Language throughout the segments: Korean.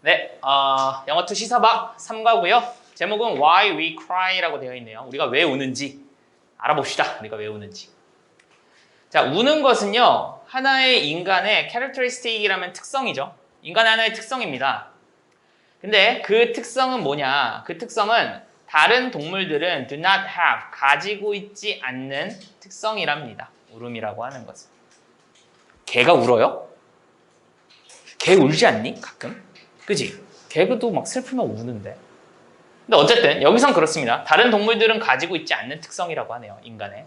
네, 영어2 시사박 3과고요. 제목은 Why We Cry라고 되어 있네요. 우리가 왜 우는지 알아봅시다. 우리가 왜 우는지. 자, 우는 것은요, 하나의 인간의 characteristic이라면 특성이죠. 인간의 하나의 특성입니다. 근데 그 특성은 뭐냐? 그 특성은 다른 동물들은 do not have, 가지고 있지 않는 특성이랍니다. 울음이라고 하는 것은. 개가 울어요? 개 울지 않니? 가끔? 그지? 개도 막 슬프면 우는데. 근데 어쨌든 여기선 그렇습니다. 다른 동물들은 가지고 있지 않는 특성이라고 하네요. 인간의.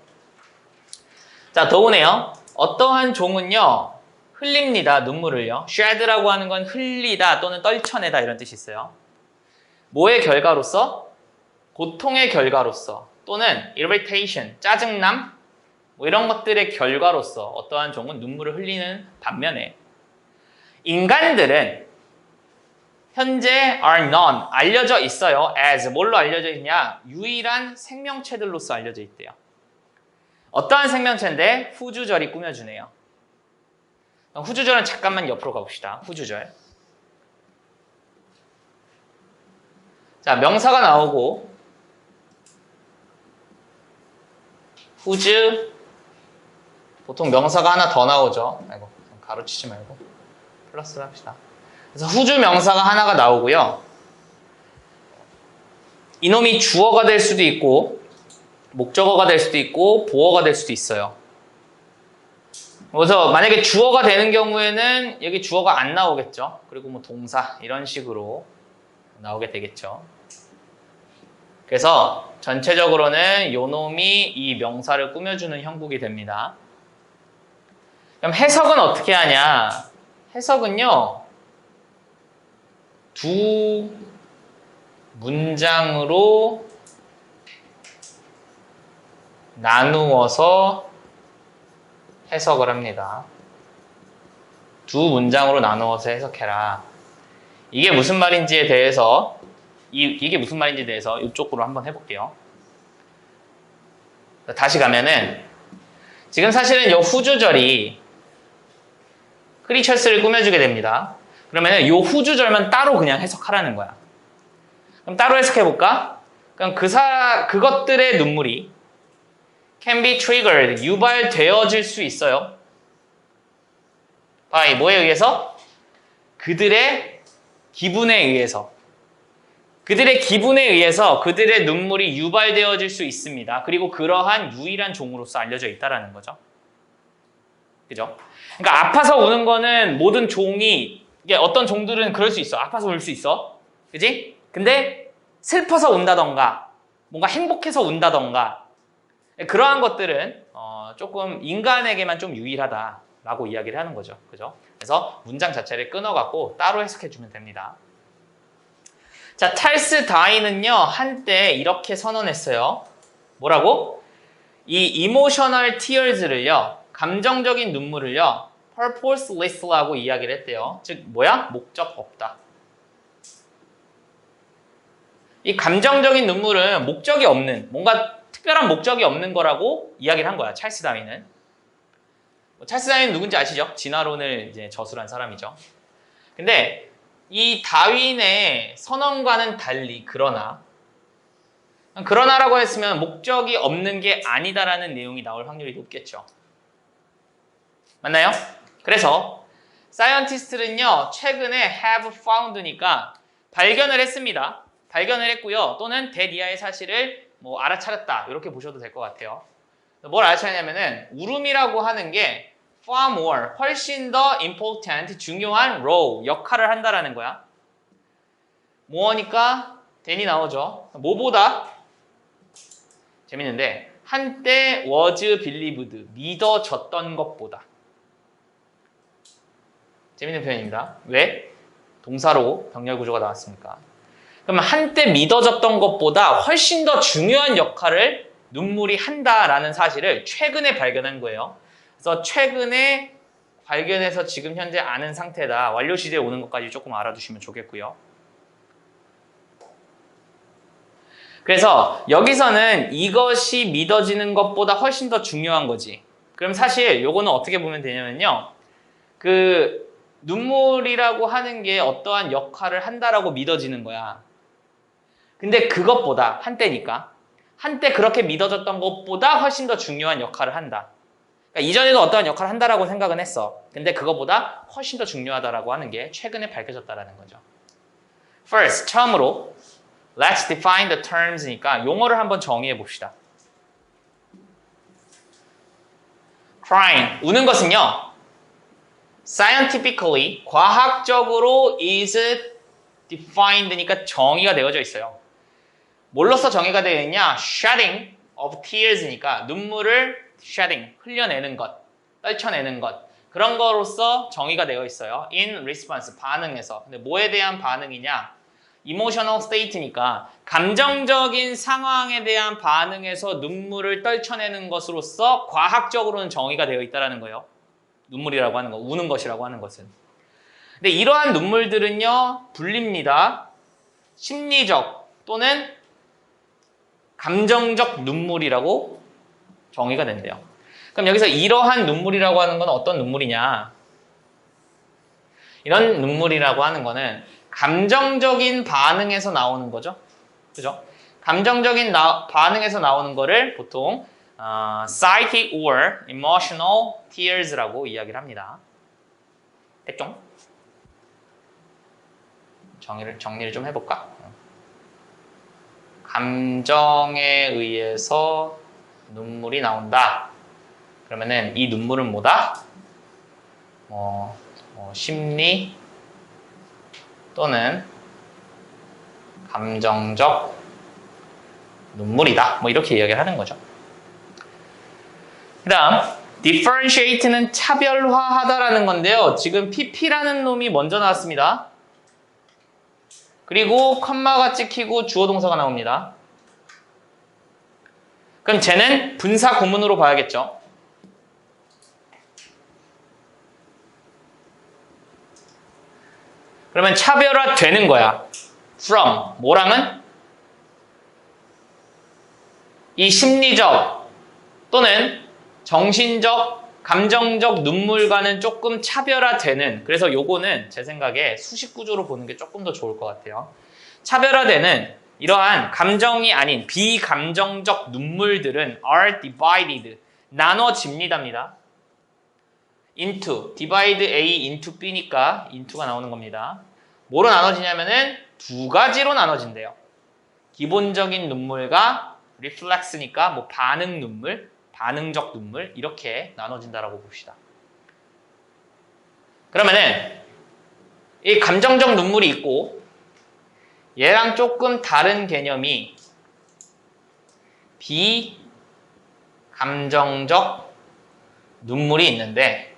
자, 더 오네요. 어떠한 종은요. 흘립니다. 눈물을요. shed라고 하는 건 흘리다 또는 떨쳐내다 이런 뜻이 있어요. 뭐의 결과로서? 고통의 결과로서 또는 irritation, 짜증남 뭐 이런 것들의 결과로서 어떠한 종은 눈물을 흘리는 반면에 인간들은 현재 are known, 알려져 있어요. as, 뭘로 알려져 있냐? 유일한 생명체들로서 알려져 있대요. 어떠한 생명체인데? 후주절이 꾸며주네요. 후주절은 잠깐만 옆으로 가봅시다. 후주절. 자, 명사가 나오고 후주 보통 명사가 하나 더 나오죠. 아이고, 가로치지 말고 플러스를 합시다. 그래서 후주 명사가 하나가 나오고요. 이놈이 주어가 될 수도 있고 목적어가 될 수도 있고 보어가 될 수도 있어요. 그래서 만약에 주어가 되는 경우에는 여기 주어가 안 나오겠죠. 그리고 뭐 동사 이런 식으로 나오게 되겠죠. 그래서 전체적으로는 요놈이 이 명사를 꾸며주는 형국이 됩니다. 그럼 해석은 어떻게 하냐? 해석은요. 두 문장으로 나누어서 해석을 합니다. 두 문장으로 나누어서 해석해라. 이게 무슨 말인지에 대해서 이쪽으로 한번 해볼게요. 다시 가면은 지금 사실은 이 후주절이 크리처스를 꾸며주게 됩니다. 그러면은 이 후주절만 따로 그냥 해석하라는 거야. 그럼 따로 해석해볼까? 그럼 그것들의 눈물이 can be triggered, 유발되어질 수 있어요. by 뭐에 의해서? 그들의 기분에 의해서. 그들의 기분에 의해서 그들의 눈물이 유발되어질 수 있습니다. 그리고 그러한 유일한 종으로서 알려져 있다는 거죠. 그죠? 그러니까 아파서 우는 거는 모든 종이 이게 어떤 종들은 그럴 수 있어. 아파서 울 수 있어. 그지? 근데 슬퍼서 운다던가 뭔가 행복해서 운다던가 그러한 것들은 조금 인간에게만 좀 유일하다라고 이야기를 하는 거죠. 그죠? 그래서 문장 자체를 끊어갖고 따로 해석해주면 됩니다. 자, 찰스 다윈은요, 한때 이렇게 선언했어요. 뭐라고? 이 emotional tears를요, 감정적인 눈물을요, purposeless라고 이야기를 했대요. 즉, 뭐야? 목적 없다. 이 감정적인 눈물은 목적이 없는, 뭔가 특별한 목적이 없는 거라고 이야기를 한 거야, 찰스 다윈은. 찰스 다윈은 누군지 아시죠? 진화론을 이제 저술한 사람이죠. 근데 이 다윈의 선언과는 달리 그러나라고 했으면 목적이 없는 게 아니다라는 내용이 나올 확률이 높겠죠. 맞나요? 그래서 사이언티스트는요, 최근에 have found니까 발견을 했습니다. 발견을 했고요. 또는 대니아의 사실을 뭐 알아차렸다. 이렇게 보셔도 될 것 같아요. 뭘 알아차렸냐면은 울음이라고 하는 게 far more, 훨씬 더 important, 중요한 role, 역할을 한다라는 거야. 뭐니까 대니 나오죠. 뭐보다? 재밌는데 한때 was believed, 믿어졌던 것보다. 재밌는 표현입니다. 왜? 동사로 병렬 구조가 나왔으니까. 그러면 한때 믿어졌던 것보다 훨씬 더 중요한 역할을 눈물이 한다라는 사실을 최근에 발견한 거예요. 그래서 최근에 발견해서 지금 현재 아는 상태다. 완료 시대에 오는 것까지 조금 알아두시면 좋겠고요. 그래서 여기서는 이것이 믿어지는 것보다 훨씬 더 중요한 거지. 그럼 사실 요거는 어떻게 보면 되냐면요. 눈물이라고 하는 게 어떠한 역할을 한다라고 믿어지는 거야. 근데 그것보다 한때니까 한때 그렇게 믿어졌던 것보다 훨씬 더 중요한 역할을 한다. 그러니까 이전에도 어떠한 역할을 한다라고 생각은 했어. 근데 그것보다 훨씬 더 중요하다라고 하는 게 최근에 밝혀졌다라는 거죠. First, 처음으로 Let's define the terms니까 용어를 한번 정의해 봅시다. Crying, 우는 것은요. Scientifically, 과학적으로 is defined니까 정의가 되어져 있어요. 뭘로써 정의가 되어 있냐? Shedding of tears니까 눈물을 shedding, 흘려내는 것, 떨쳐내는 것 그런 거로서 정의가 되어 있어요. In response, 반응에서. 근데 뭐에 대한 반응이냐? Emotional state니까 감정적인 상황에 대한 반응에서 눈물을 떨쳐내는 것으로서 과학적으로는 정의가 되어 있다는 거예요. 눈물이라고 하는 거, 우는 것이라고 하는 것은. 근데 이러한 눈물들은요, 불립니다. 심리적 또는 감정적 눈물이라고 정의가 된대요. 그럼 여기서 이러한 눈물이라고 하는 건 어떤 눈물이냐? 이런 눈물이라고 하는 거는 감정적인 반응에서 나오는 거죠. 그죠? 감정적인 반응에서 나오는 거를 보통 psychic or emotional tears라고 이야기를 합니다. 됐죠? 정리를 좀 해볼까? 감정에 의해서 눈물이 나온다. 그러면은 이 눈물은 뭐다? 심리 또는 감정적 눈물이다. 뭐 이렇게 이야기를 하는 거죠. 그 다음 differentiate는 차별화하다라는 건데요. 지금 pp라는 놈이 먼저 나왔습니다. 그리고 컴마가 찍히고 주어 동사가 나옵니다. 그럼 쟤는 분사 구문으로 봐야겠죠. 그러면 차별화되는 거야. from 뭐랑은? 이 심리적 또는 정신적, 감정적 눈물과는 조금 차별화되는, 그래서 요거는 제 생각에 수식 구조로 보는 게 조금 더 좋을 것 같아요. 차별화되는 이러한 감정이 아닌 비감정적 눈물들은 are divided, 나눠집니다입니다. into, divide A into B니까 into가 나오는 겁니다. 뭐로 나눠지냐면은 두 가지로 나눠진대요. 기본적인 눈물과 reflex니까 뭐 반응 눈물, 반응적 눈물 이렇게 나눠진다라고 봅시다. 그러면은 이 감정적 눈물이 있고 얘랑 조금 다른 개념이 비감정적 눈물이 있는데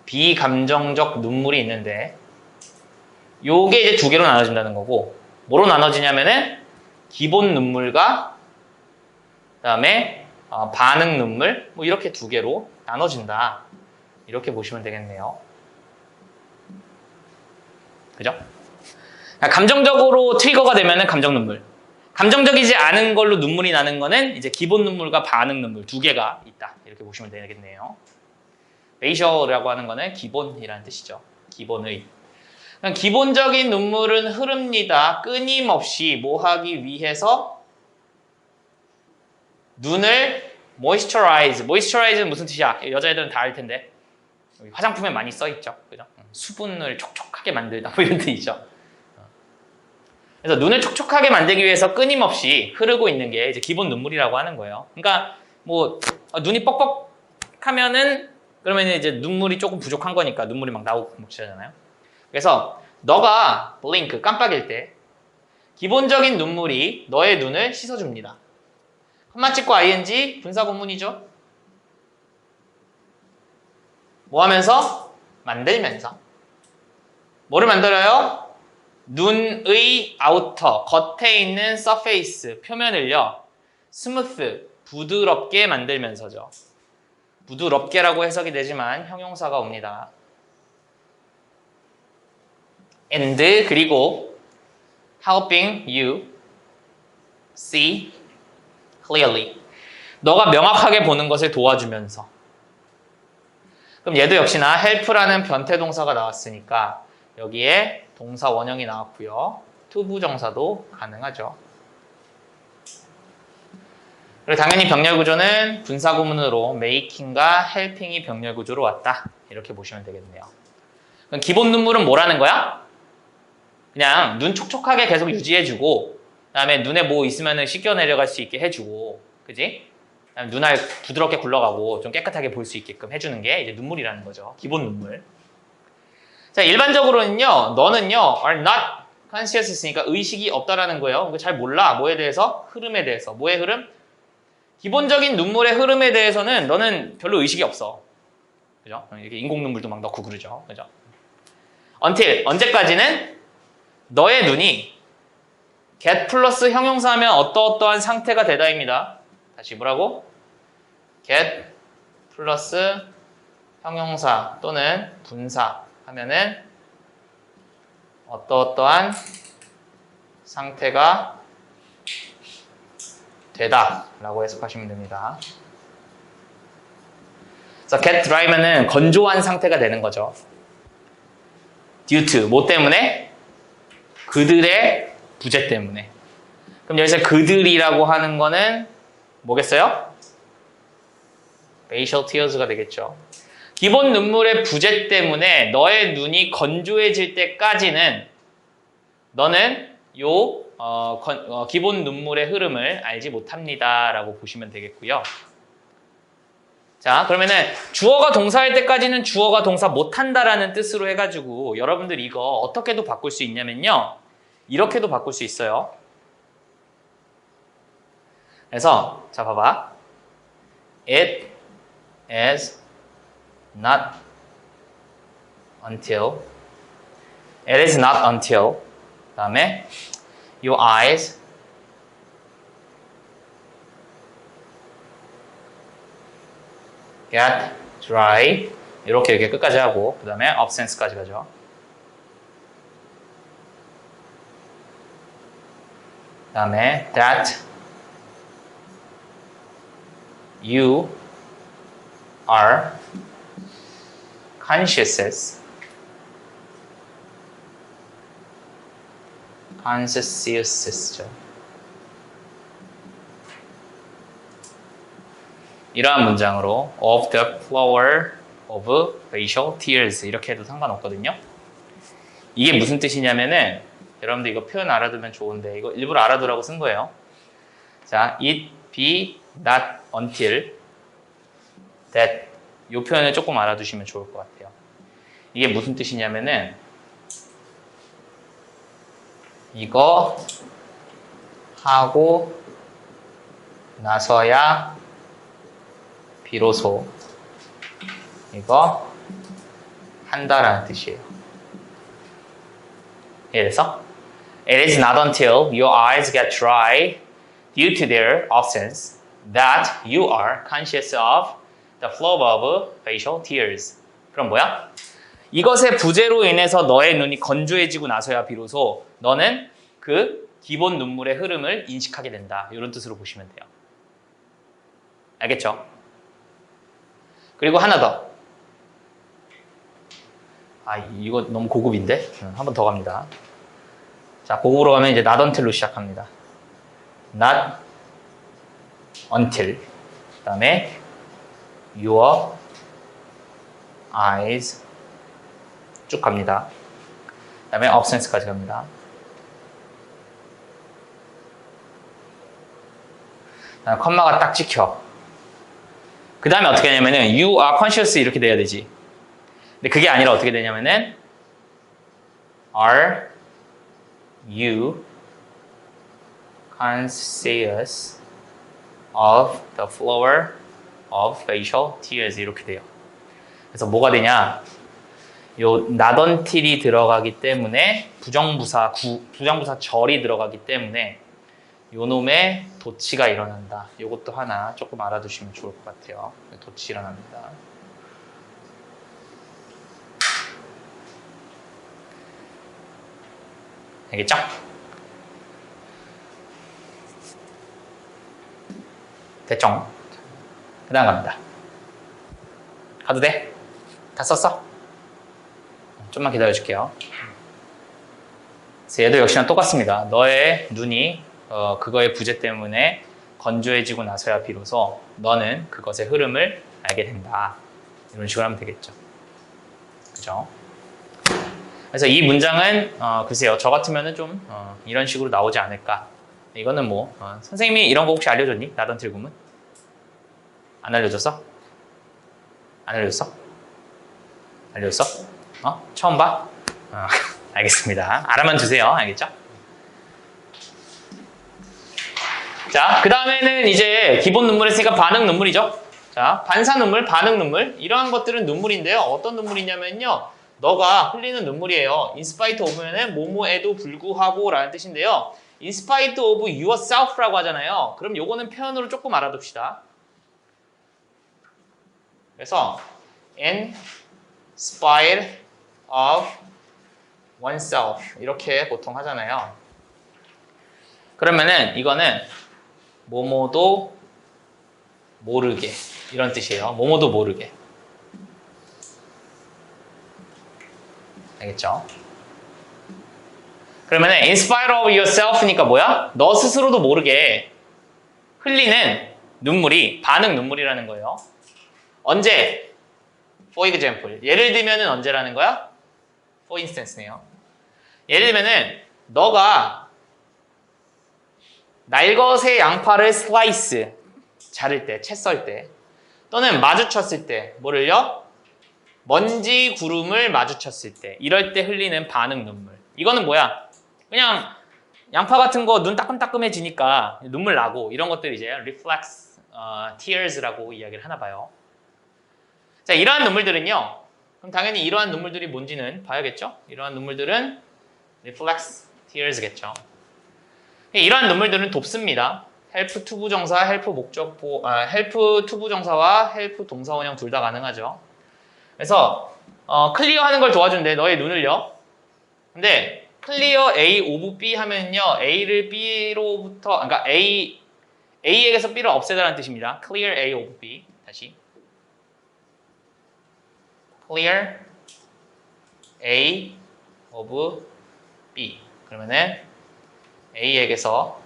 비감정적 눈물이 있는데 요게 이제 두 개로 나눠진다는 거고 뭐로 나눠지냐면은 기본 눈물과 그다음에 반응 눈물 뭐 이렇게 두 개로 나눠진다. 이렇게 보시면 되겠네요. 그죠? 감정적으로 트리거가 되면은 감정 눈물. 감정적이지 않은 걸로 눈물이 나는 거는 이제 기본 눈물과 반응 눈물 두 개가 있다. 이렇게 보시면 되겠네요. 베이셜이라고 하는 거는 기본이라는 뜻이죠. 기본의. 기본적인 눈물은 흐릅니다. 끊임없이 뭐 하기 위해서 눈을 moisturize. moisturize는 무슨 뜻이야? 여자애들은 다 알 텐데. 화장품에 많이 써 있죠. 그죠? 수분을 촉촉하게 만들다. 뭐 이런 뜻이죠. 그래서 눈을 촉촉하게 만들기 위해서 끊임없이 흐르고 있는 게 이제 기본 눈물이라고 하는 거예요. 그러니까 뭐 눈이 뻑뻑하면은 그러면 이제 눈물이 조금 부족한 거니까 눈물이 막 나오고 묻히잖아요. 그래서 너가 블링크 깜빡일 때 기본적인 눈물이 너의 눈을 씻어줍니다. 컴마 찍고 ing 분사 구문이죠. 뭐 하면서? 만들면서. 뭐를 만들어요? 눈의 아우터, 겉에 있는 서페이스, 표면을요. 스무스, 부드럽게 만들면서죠. 부드럽게라고 해석이 되지만 형용사가 옵니다. and 그리고 helping you see clearly. 너가 명확하게 보는 것을 도와주면서. 그럼 얘도 역시나 help라는 변태동사가 나왔으니까 여기에 동사 원형이 나왔고요. 투부정사도 가능하죠. 그리고 당연히 병렬구조는 분사구문으로 making과 helping이 병렬구조로 왔다. 이렇게 보시면 되겠네요. 그럼 기본 눈물은 뭐라는 거야? 그냥 눈 촉촉하게 계속 유지해주고 그다음에 눈에 뭐 있으면 씻겨 내려갈 수 있게 해주고 그지? 그다음에 눈알 부드럽게 굴러가고 좀 깨끗하게 볼 수 있게끔 해주는 게 이제 눈물이라는 거죠. 기본 눈물. 자, 일반적으로는요. 너는요. are not conscious 했으니까 의식이 없다라는 거예요. 잘 몰라. 뭐에 대해서? 흐름에 대해서. 뭐의 흐름? 기본적인 눈물의 흐름에 대해서는 너는 별로 의식이 없어. 그죠? 이렇게 인공 눈물도 막 넣고 그러죠. 그죠? until 언제까지는 너의 눈이 get 플러스 형용사 하면 어떠어떠한 상태가 되다입니다. 다시 뭐라고? get 플러스 형용사 또는 분사 하면은 어떠어떠한 상태가 되다 라고 해석하시면 됩니다. 그래서 get dry면은 건조한 상태가 되는 거죠. due to 뭐 때문에? 그들의 부재 때문에. 그럼 여기서 그들이라고 하는 거는 뭐겠어요? facial tears가 되겠죠. 기본 눈물의 부재 때문에 너의 눈이 건조해질 때까지는 너는 기본 눈물의 흐름을 알지 못합니다 라고 보시면 되겠고요. 자, 그러면은 주어가 동사할 때까지는 주어가 동사 못한다라는 뜻으로 해가지고 여러분들 이거 어떻게도 바꿀 수 있냐면요. 이렇게도 바꿀 수 있어요. 그래서 자 봐봐. It is not until It is not until 그 다음에 your eyes get dry 이렇게 끝까지 하고 그 다음에 absence까지 가죠. 그 다음에 that you are conscious 이러한 문장으로 of the flower of facial tears 이렇게 해도 상관없거든요. 이게 무슨 뜻이냐면은 여러분들 이거 표현 알아두면 좋은데 이거 일부러 알아두라고 쓴 거예요. 자, it be not until that 이 표현을 조금 알아두시면 좋을 것 같아요. 이게 무슨 뜻이냐면은 이거 하고 나서야 비로소 이거 한다라는 뜻이에요. 그래서 It is not until your eyes get dry due to their absence that you are conscious of the flow of facial tears. 그럼 뭐야? 이것의 부재로 인해서 너의 눈이 건조해지고 나서야 비로소 너는 그 기본 눈물의 흐름을 인식하게 된다. 이런 뜻으로 보시면 돼요. 알겠죠? 그리고 하나 더. 이거 너무 고급인데? 한 번 더 갑니다. 자, 고급으로 가면 이제 not until로 시작합니다. not until. 그 다음에 your eyes 쭉 갑니다. 그 다음에 absence까지 갑니다. 컴마가 딱 찍혀. 그 다음에 어떻게 하냐면은 you are conscious 이렇게 돼야 되지. 근데 그게 아니라 어떻게 되냐면은 are you conscious of the flow of facial tears 이렇게 돼요. 그래서 뭐가 되냐? 요 not until이 들어가기 때문에 부정부사 절이 들어가기 때문에 요 놈의 도치가 일어난다. 요것도 하나 조금 알아두시면 좋을 것 같아요. 도치 일어납니다. 알겠죠? 됐죠? 그 다음 갑니다. 가도 돼? 다 썼어? 좀만 기다려줄게요. 그래서 얘도 역시나 똑같습니다. 너의 눈이 그거의 부재 때문에 건조해지고 나서야 비로소 너는 그것의 흐름을 알게 된다. 이런 식으로 하면 되겠죠. 그죠? 그래서 이 문장은 글쎄요, 저 같으면은 좀 이런 식으로 나오지 않을까. 이거는 뭐 선생님이 이런 거 혹시 알려줬니? 나던 틀구문? 안 알려줬어? 안 알려줬어? 알려줬어? 처음 봐? 알겠습니다. 알아만 주세요. 알겠죠? 자, 그 다음에는 이제 기본 눈물 했으니까 반응 눈물이죠. 자, 반사 눈물, 반응 눈물. 이러한 것들은 눈물인데요. 어떤 눈물이냐면요. 너가 흘리는 눈물이에요. In spite of면은 뭐뭐에도 불구하고 라는 뜻인데요. In spite of yourself라고 하잖아요. 그럼 요거는 표현으로 조금 알아둡시다. 그래서 in spite of oneself 이렇게 보통 하잖아요. 그러면은 이거는 뭐뭐도 모르게 이런 뜻이에요. 뭐뭐도 모르게. 알겠죠? 그러면은 in spite of yourself니까 뭐야? 너 스스로도 모르게 흘리는 눈물이 반응 눈물이라는 거예요. 언제? For example. 예를 들면은 언제라는 거야? For instance네요. 예를 들면은 너가 날것의 양파를 슬라이스 자를 때, 채 썰 때 또는 마주쳤을 때 뭐를요? 먼지 구름을 마주쳤을 때 이럴 때 흘리는 반응 눈물. 이거는 뭐야? 그냥 양파 같은 거 눈 따끔따끔해지니까 눈물 나고 이런 것들 이제 reflex tears라고 이야기를 하나 봐요. 자, 이러한 눈물들은요. 그럼 당연히 이러한 눈물들이 뭔지는 봐야겠죠? 이러한 눈물들은 reflex tears겠죠. 이러한 눈물들은 돕습니다. help to 부정사, help 목적보, help to 부정사와 help 동사원형 둘 다 가능하죠. 그래서 클리어 하는 걸 도와준대. 너의 눈을요. 근데 클리어 A of B 하면요. A를 B로부터 그러니까 A에게서 B를 없애다라는 뜻입니다. clear A of B. 다시. clear A of B. 그러면은 A에게서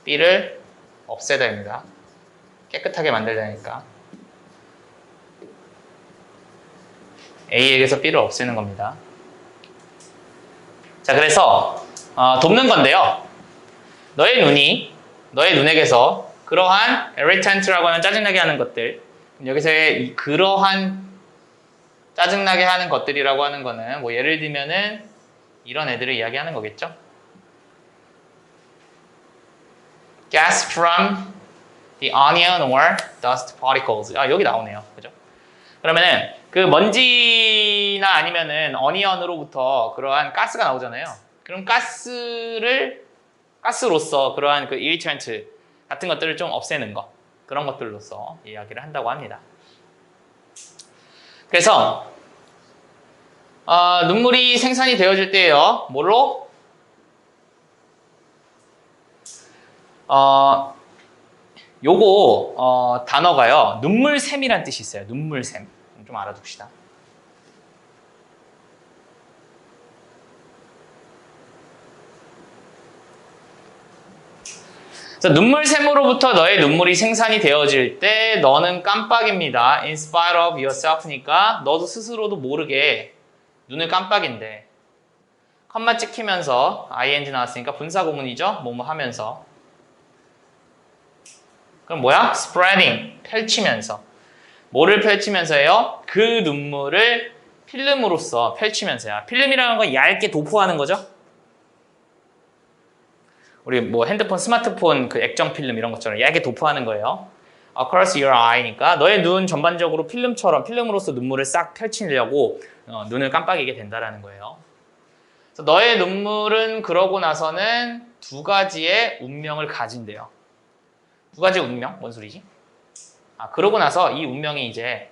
B를 없애다입니다. 깨끗하게 만들다니까. A에게서 B를 없애는 겁니다. 자, 그래서 돕는 건데요. 너의 눈에게서 그러한 irritant라고 하는 짜증나게 하는 것들, 여기서의 그러한 짜증나게 하는 것들이라고 하는 거는 뭐 예를 들면은 이런 애들을 이야기하는 거겠죠. Gas from the onion or dust particles. 여기 나오네요. 그죠? 그러면은 그 먼지나 아니면은 어니언으로부터 그러한 가스가 나오잖아요. 그럼 가스로서 그러한 그 irritant 같은 것들을 좀 없애는 거. 그런 것들로서 이야기를 한다고 합니다. 그래서 눈물이 생산이 되어질 때예요. 뭘로? 요거 단어가요. 눈물샘이란 뜻이 있어요. 눈물샘. 좀 알아둡시다. 그래서 눈물샘으로부터 너의 눈물이 생산이 되어질 때 너는 깜빡입니다. In spite of yourself니까 너도 스스로도 모르게 눈을 깜빡인데 컴마 찍히면서 ing 나왔으니까 분사구문이죠. 뭐뭐 하면서. 그럼 뭐야? spreading, 펼치면서. 뭐를 펼치면서요? 그 눈물을 필름으로써 펼치면서요. 필름이라는 건 얇게 도포하는 거죠. 우리 뭐 핸드폰, 스마트폰 그 액정 필름 이런 것처럼 얇게 도포하는 거예요. Across your eye니까 너의 눈 전반적으로 필름으로써 눈물을 싹 펼치려고 눈을 깜빡이게 된다라는 거예요. 그래서 너의 눈물은 그러고 나서는 두 가지의 운명을 가진대요. 두 가지 운명? 뭔 소리지? 그러고 나서 이 운명이 이제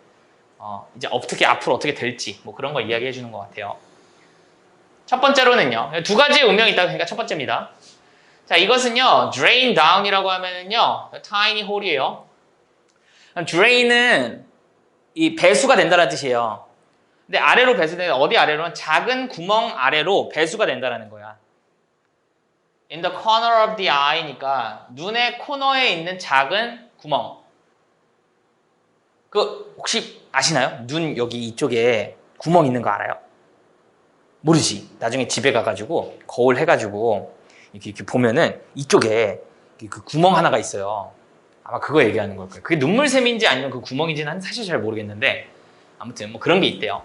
앞으로 어떻게 될지 뭐 그런 걸 이야기해 주는 것 같아요. 첫 번째로는요. 두 가지의 운명이 있다고 하니까 첫 번째입니다. 자, 이것은요. drain down이라고 하면은요. tiny hole이에요. drain은 이 배수가 된다는 뜻이에요. 근데 아래로 배수되는 어디 아래로는 작은 구멍 아래로 배수가 된다는 거야. In the corner of the eye니까 눈의 코너에 있는 작은 구멍. 그 혹시 아시나요? 눈 여기 이쪽에 구멍 있는 거 알아요? 모르지. 나중에 집에 가가지고 거울 해가지고 이렇게 보면은 이쪽에 그 구멍 하나가 있어요. 아마 그거 얘기하는 걸 거예요. 그게 눈물샘인지 아니면 그 구멍인지는 사실 잘 모르겠는데 아무튼 뭐 그런 게 있대요.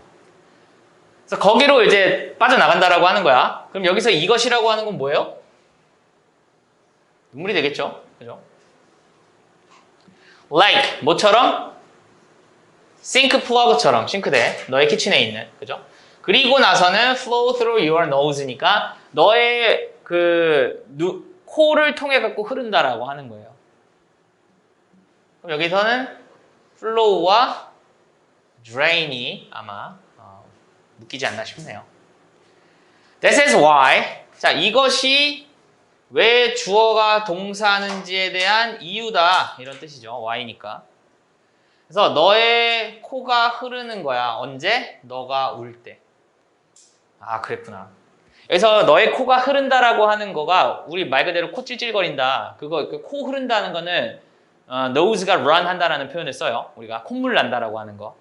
그래서 거기로 이제 빠져나간다라고 하는 거야. 그럼 여기서 이것이라고 하는 건 뭐예요? 눈물이 되겠죠? 그죠? Like 뭐처럼? 싱크 플러그처럼 싱크대 너의 키친에 있는 그죠? 그리고 나서는 flow through your nose니까 너의 코를 통해 갖고 흐른다라고 하는 거예요. 그럼 여기서는 flow와 drain이 아마 묶이지 않나 싶네요. This is why. 자, 이것이 왜 주어가 동사하는지에 대한 이유다. 이런 뜻이죠. why니까. 그래서 너의 코가 흐르는 거야. 언제? 너가 울 때. 아, 그랬구나. 여기서 너의 코가 흐른다라고 하는 거가 우리 말 그대로 코 찔찔거린다. 코 흐른다는 거는 nose가 run 한다라는 표현을 써요. 우리가 콧물 난다라고 하는 거.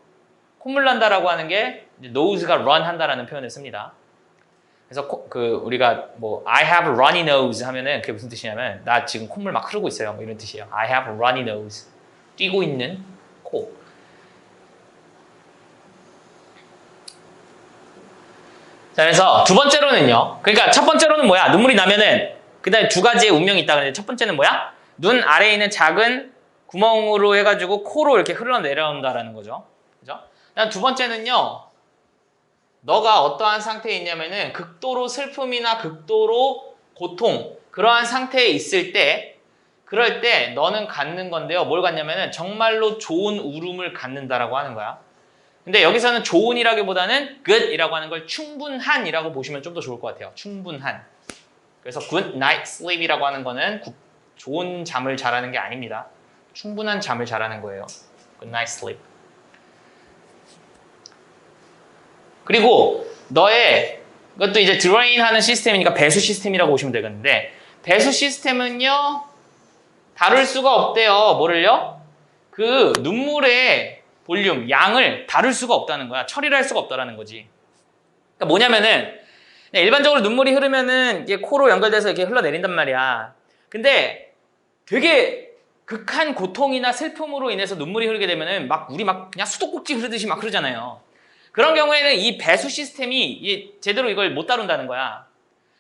콧물 난다라고 하는 게 nose가 run 한다라는 표현을 씁니다. 그래서 우리가 뭐 I have a runny nose 하면은 그게 무슨 뜻이냐면 나 지금 콧물 막 흐르고 있어요. 뭐 이런 뜻이에요. I have a runny nose. 뛰고 있는 코. 자, 그래서 두 번째로는요. 그러니까 첫 번째로는 뭐야? 눈물이 나면은 그다음에 두 가지의 운명이 있다. 근데 첫 번째는 뭐야? 눈 아래에 있는 작은 구멍으로 해가지고 코로 이렇게 흘러내려온다라는 거죠. 그죠? 그다음 두 번째는요. 너가 어떠한 상태에 있냐면은 극도로 슬픔이나 극도로 고통 그러한 상태에 있을 때 그럴 때 너는 갖는 건데요. 뭘 갖냐면은 정말로 좋은 울음을 갖는다라고 하는 거야. 근데 여기서는 좋은이라기보다는 good이라고 하는 걸 충분한이라고 보시면 좀 더 좋을 것 같아요. 충분한. 그래서 good night sleep이라고 하는 거는 좋은 잠을 자라는 게 아닙니다. 충분한 잠을 자라는 거예요. good night sleep. 그리고 너의 이것도 이제 drain 하는 시스템이니까 배수 시스템이라고 보시면 되겠는데 배수 시스템은요 다룰 수가 없대요. 뭐를요? 그 눈물의 볼륨, 양을 다룰 수가 없다는 거야. 처리를 할 수가 없다는 거지. 그러니까 뭐냐면은 일반적으로 눈물이 흐르면은 이게 코로 연결돼서 이렇게 흘러내린단 말이야. 근데 되게 극한 고통이나 슬픔으로 인해서 눈물이 흐르게 되면은 우리 그냥 수도꼭지 흐르듯이 막 흐르잖아요. 그런 경우에는 이 배수 시스템이 제대로 이걸 못 다룬다는 거야.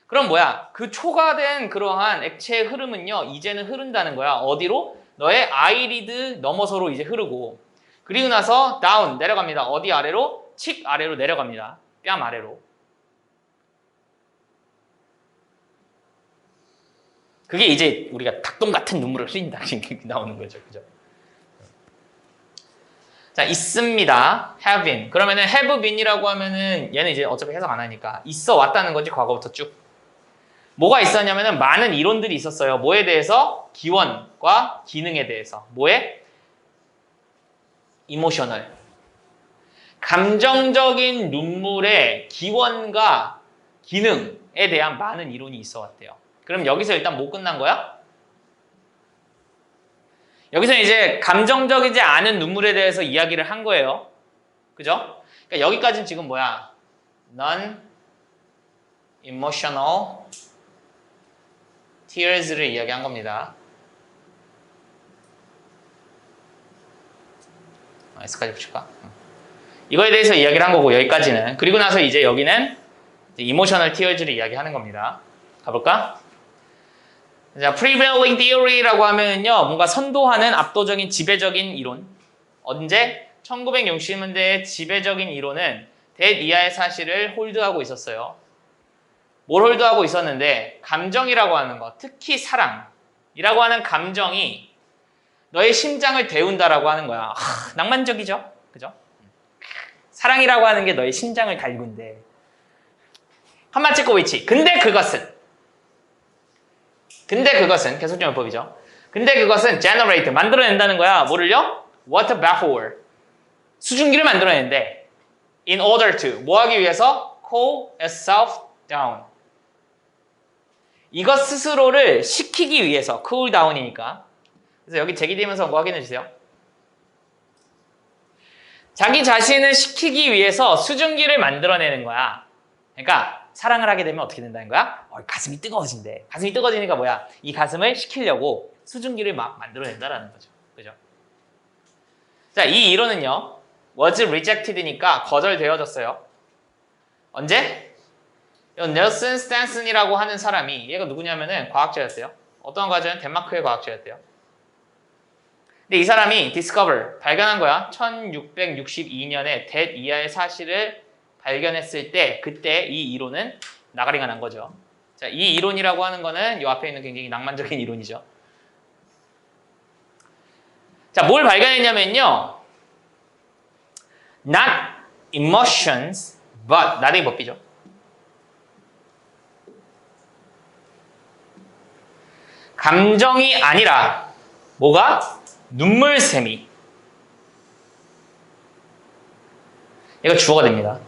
그럼 뭐야? 그 초과된 그러한 액체의 흐름은요, 이제는 흐른다는 거야. 어디로? 너의 아이리드 넘어서로 이제 흐르고. 그리고 나서 다운, 내려갑니다. 어디 아래로? 칙 아래로 내려갑니다. 뺨 아래로. 그게 이제 우리가 닭똥 같은 눈물을 흘린다. 이렇게 나오는 거죠. 그죠? 자, 있습니다. have been. 그러면은 have been이라고 하면은 얘는 이제 어차피 해석 안 하니까 있어 왔다는 거지, 과거부터 쭉. 뭐가 있었냐면은 많은 이론들이 있었어요. 뭐에 대해서? 기원과 기능에 대해서. 뭐에? 이모셔널. 감정적인 눈물의 기원과 기능에 대한 많은 이론이 있어 왔대요. 그럼 여기서 일단 못 끝난 거야? 여기서 이제 감정적이지 않은 눈물에 대해서 이야기를 한 거예요. 그죠? 그러니까 여기까지는 지금 뭐야? non-emotional tears를 이야기한 겁니다. S까지 붙일까? 이거에 대해서 이야기를 한 거고 여기까지는. 그리고 나서 이제 여기는 emotional tears를 이야기하는 겁니다. 가볼까? 자, prevailing theory라고 하면요, 뭔가 선도하는 압도적인 지배적인 이론. 언제? 1960년대의 지배적인 이론은 that 이하의 사실을 홀드하고 있었어요. 뭘 홀드하고 있었는데 감정이라고 하는 거, 특히 사랑이라고 하는 감정이 너의 심장을 데운다라고 하는 거야. 낭만적이죠? 그죠? 사랑이라고 하는 게 너의 심장을 달군데. 한마 찍고 위치. 근데 그것은 계속적용법이죠. 근데 그것은 generate, 만들어낸다는 거야. 뭐를요? water vapor. 수증기를 만들어내는데 in order to 뭐 하기 위해서? cool itself down. 이것 스스로를 식히기 위해서 cool down이니까. 그래서 여기 제기되면서 뭐 확인해 주세요. 자기 자신을 식히기 위해서 수증기를 만들어내는 거야. 그러니까 사랑을 하게 되면 어떻게 된다는 거야? 가슴이 뜨거워진대. 가슴이 뜨거워지니까 뭐야? 이 가슴을 식히려고 수증기를 막 만들어낸다라는 거죠. 그죠? 자, 이 이론은요. was rejected니까 거절되어졌어요. 언제? 넬슨 스탠슨이라고 하는 사람이 얘가 누구냐면은 과학자였대요. 어떤 과학자는 덴마크의 과학자였대요. 근데 이 사람이 discover, 발견한 거야. 1662년에 대 이하의 사실을 발견했을 때 그때 이 이론은 나가리가 난 거죠. 자, 이 이론이라고 하는 거는 이 앞에 있는 굉장히 낭만적인 이론이죠. 자, 뭘 발견했냐면요. Not emotions, but 나대기 법비죠. 감정이 아니라 뭐가? 눈물샘이. 얘가 주어가 됩니다.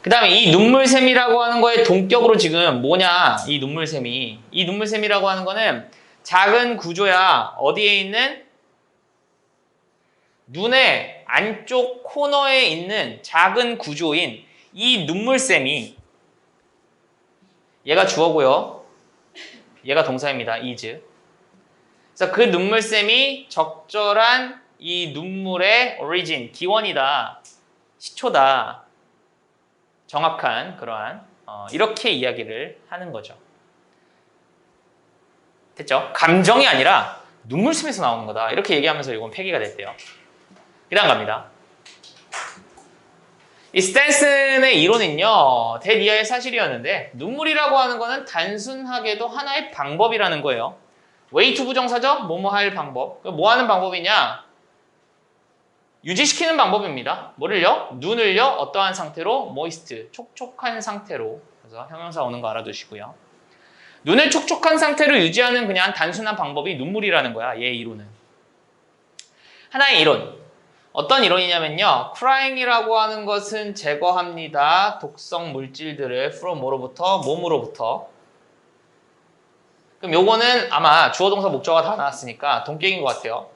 그 다음에 이 눈물샘이라고 하는 거의 동격으로 지금 뭐냐? 이 눈물샘이라고 하는 거는 작은 구조야. 어디에 있는? 눈의 안쪽 코너에 있는 작은 구조인 이 눈물샘이 얘가 주어고요. 얘가 동사입니다. is. 그래서 그 눈물샘이 적절한 이 눈물의 origin, 기원이다, 시초다, 정확한 그러한 이렇게 이야기를 하는 거죠. 됐죠? 감정이 아니라 눈물샘에서 나오는 거다. 이렇게 얘기하면서 이건 폐기가 됐대요. 그 다음 갑니다. 이 스탠슨의 이론은요, 대이하의 사실이었는데 눈물이라고 하는 거는 단순하게도 하나의 방법이라는 거예요. way to 부정사죠? 뭐뭐 할 방법. 뭐 하는 방법이냐? 유지시키는 방법입니다. 뭐를요? 눈을요? 어떠한 상태로? moist, 촉촉한 상태로. 그래서 형용사 오는 거 알아두시고요. 눈을 촉촉한 상태로 유지하는 그냥 단순한 방법이 눈물이라는 거야. 얘 이론은. 하나의 이론. 어떤 이론이냐면요. crying이라고 하는 것은 제거합니다. 독성 물질들을 from 뭐로부터? 몸으로부터. 그럼 요거는 아마 주어 동사 목적어가 다 나왔으니까 동격인 것 같아요.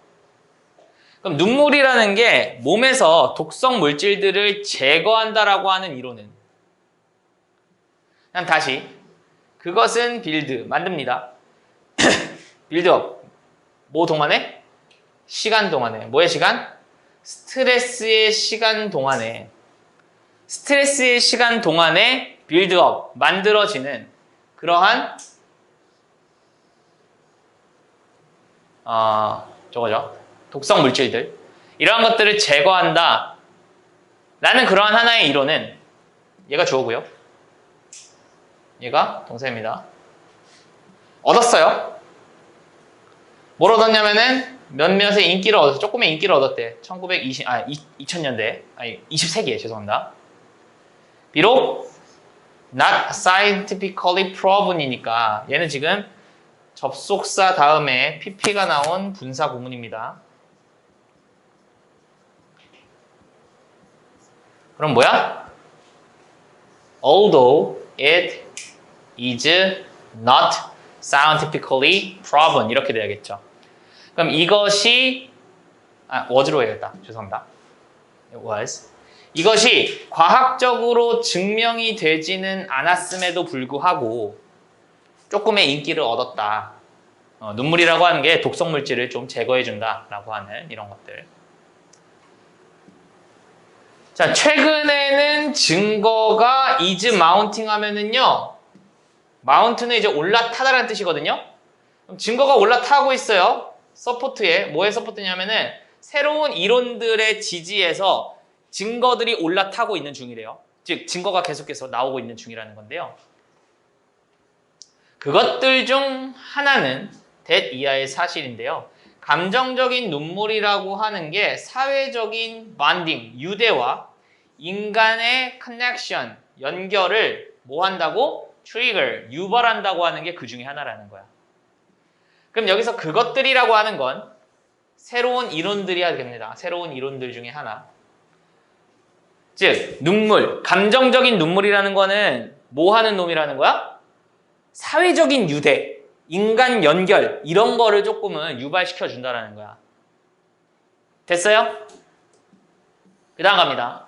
그럼 눈물이라는 게 몸에서 독성 물질들을 제거한다라고 하는 이론은 그냥 다시 그것은 빌드, 만듭니다. 빌드업. 뭐 동안에? 시간 동안에. 뭐의 시간? 스트레스의 시간 동안에. 스트레스의 시간 동안에 빌드업, 만들어지는 그러한 저거죠. 독성 물질들. 이러한 것들을 제거한다. 라는 그러한 하나의 이론은 얘가 주어고요. 얘가 동사입니다. 얻었어요. 뭘 얻었냐면은 몇몇의 인기를 얻어서 조금의 인기를 얻었대. 2000년대. 아니, 20세기에 죄송합니다. 비록 not scientifically proven이니까 얘는 지금 접속사 다음에 pp가 나온 분사 구문입니다. 그럼 뭐야? Although it is not scientifically proven 이렇게 돼야겠죠. 그럼 이것이 was로 해야겠다. 죄송합니다. It was. 이것이 과학적으로 증명이 되지는 않았음에도 불구하고 조금의 인기를 얻었다. 눈물이라고 하는 게 독성 물질을 좀 제거해준다라고 하는 이런 것들. 자, 최근에는 증거가 is mounting 하면은요, mount는 이제 올라타다라는 뜻이거든요. 그럼 증거가 올라타고 있어요. 서포트에. 뭐에 서포트냐면은 새로운 이론들의 지지에서 증거들이 올라타고 있는 중이래요. 즉, 증거가 계속해서 나오고 있는 중이라는 건데요. 그것들 중 하나는 that 이하의 사실인데요. 감정적인 눈물이라고 하는 게 사회적인 bonding, 유대와 인간의 connection, 연결을 뭐 한다고? trigger, 유발한다고 하는 게 그 중에 하나라는 거야. 그럼 여기서 그것들이라고 하는 건 새로운 이론들이야 됩니다. 새로운 이론들 중에 하나. 즉 눈물, 감정적인 눈물이라는 거는 뭐 하는 놈이라는 거야? 사회적인 유대, 인간 연결 이런 거를 조금은 유발시켜 준다라는 거야. 됐어요? 그 다음 갑니다.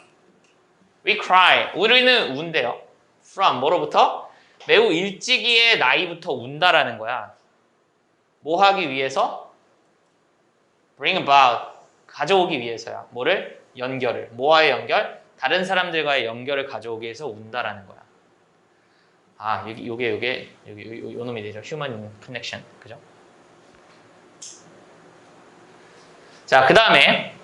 We cry. 우리는 운대요. From 뭐로부터? 매우 일찍이의 나이부터 운다라는 거야. 뭐 하기 위해서? Bring about. 가져오기 위해서야. 뭐를? 연결을. 뭐와의 연결? 다른 사람들과의 연결을 가져오기 위해서 운다라는 거야. 아, 요게 요 놈이 되죠. Human connection. 그죠? 자, 그 다음에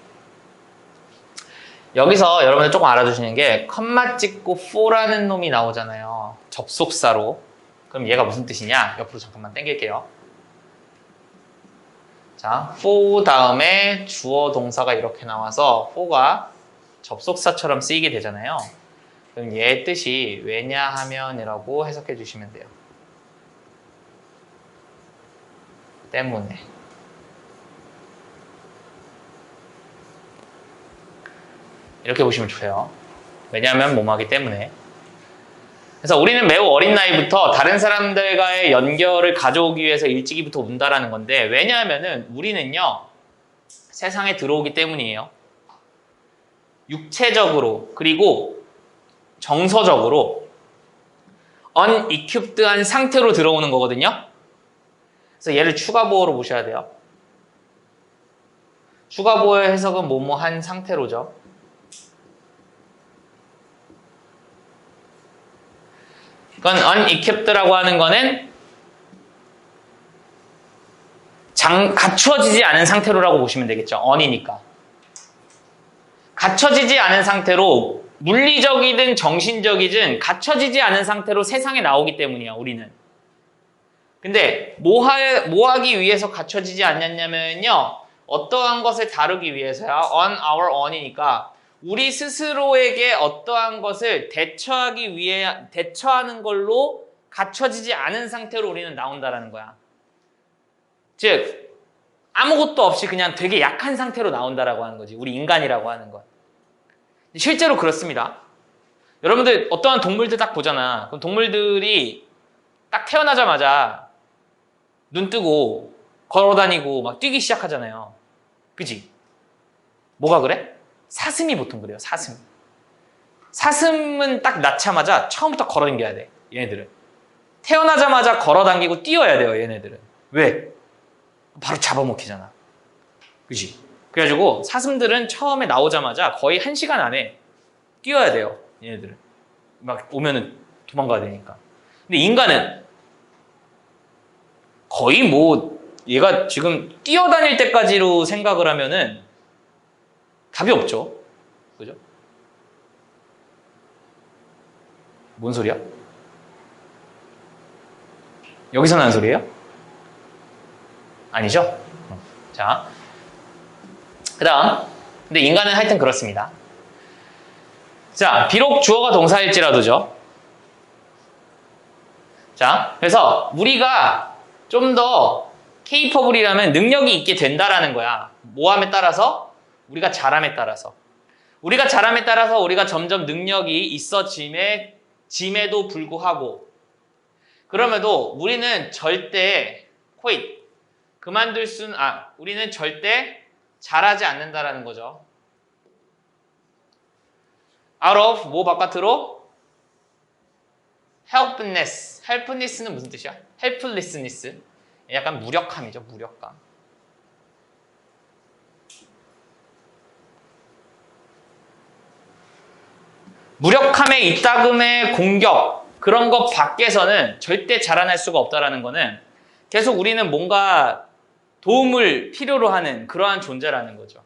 여기서 여러분들 조금 알아두시는 게 컴마 찍고 for라는 놈이 나오잖아요. 접속사로. 그럼 얘가 무슨 뜻이냐? 옆으로 잠깐만 당길게요. 자, for 다음에 주어 동사가 이렇게 나와서 for가 접속사처럼 쓰이게 되잖아요. 그럼 얘의 뜻이 왜냐하면이라고 해석해 주시면 돼요. 때문에. 이렇게 보시면 좋아요. 왜냐하면 뭐뭐하기 때문에. 그래서 우리는 매우 어린 나이부터 다른 사람들과의 연결을 가져오기 위해서 일찍이부터 운다라는 건데 왜냐하면은 우리는요 세상에 들어오기 때문이에요. 육체적으로 그리고 정서적으로 unequiped한 상태로 들어오는 거거든요. 그래서 얘를 추가 보호로 보셔야 돼요. 추가 보호의 해석은 뭐뭐한 상태로죠. 그건 unequiped라고 하는 거는 갖추어지지 않은 상태로라고 보시면 되겠죠. on이니까. 갖춰지지 않은 상태로 물리적이든 정신적이든 갖춰지지 않은 상태로 세상에 나오기 때문이야, 우리는. 근데 뭐 하기 위해서 갖춰지지 않냐면요. 어떠한 것을 다루기 위해서야. on our own이니까 우리 스스로에게 어떠한 것을 대처하는 걸로 갖춰지지 않은 상태로 우리는 나온다라는 거야. 즉 아무것도 없이 그냥 되게 약한 상태로 나온다라고 하는 거지. 우리 인간이라고 하는 것. 실제로 그렇습니다. 여러분들 어떠한 동물들 딱 보잖아. 그럼 동물들이 딱 태어나자마자 눈 뜨고 걸어다니고 막 뛰기 시작하잖아요. 그지? 뭐가 그래? 사슴이 보통 그래요. 사슴은 딱 낳자마자 처음부터 걸어다녀야 돼. 얘네들은. 태어나자마자 걸어다니고 뛰어야 돼요. 얘네들은. 왜? 바로 잡아먹히잖아. 그지? 그래가지고 사슴들은 처음에 나오자마자 거의 1시간 안에 뛰어야 돼요. 얘네들은. 막 오면은 도망가야 되니까. 근데 인간은 거의 뭐 얘가 지금 뛰어다닐 때까지로 생각을 하면은 답이 없죠. 그죠? 뭔 소리야? 여기서 나는 소리예요? 아니죠? 자, 그 다음. 근데 인간은 하여튼 그렇습니다. 자, 비록 주어가 동사일지라도죠. 자, 그래서 우리가 좀 더 capable이라면 능력이 있게 된다라는 거야. 뭐함에 따라서? 우리가 잘함에 따라서. 우리가 잘함에 따라서 우리가 점점 능력이 있어짐에도 불구하고 그럼에도 우리는 절대 quit 우리는 절대 잘하지 않는다라는 거죠. out of 뭐 바깥으로? helplessness는 무슨 뜻이야? helplessness 약간 무력함이죠. 무력감. 무력함에 이따금의 공격 그런 것 밖에서는 절대 자라날 수가 없다라는 거는 계속 우리는 뭔가 도움을 필요로 하는 그러한 존재라는 거죠.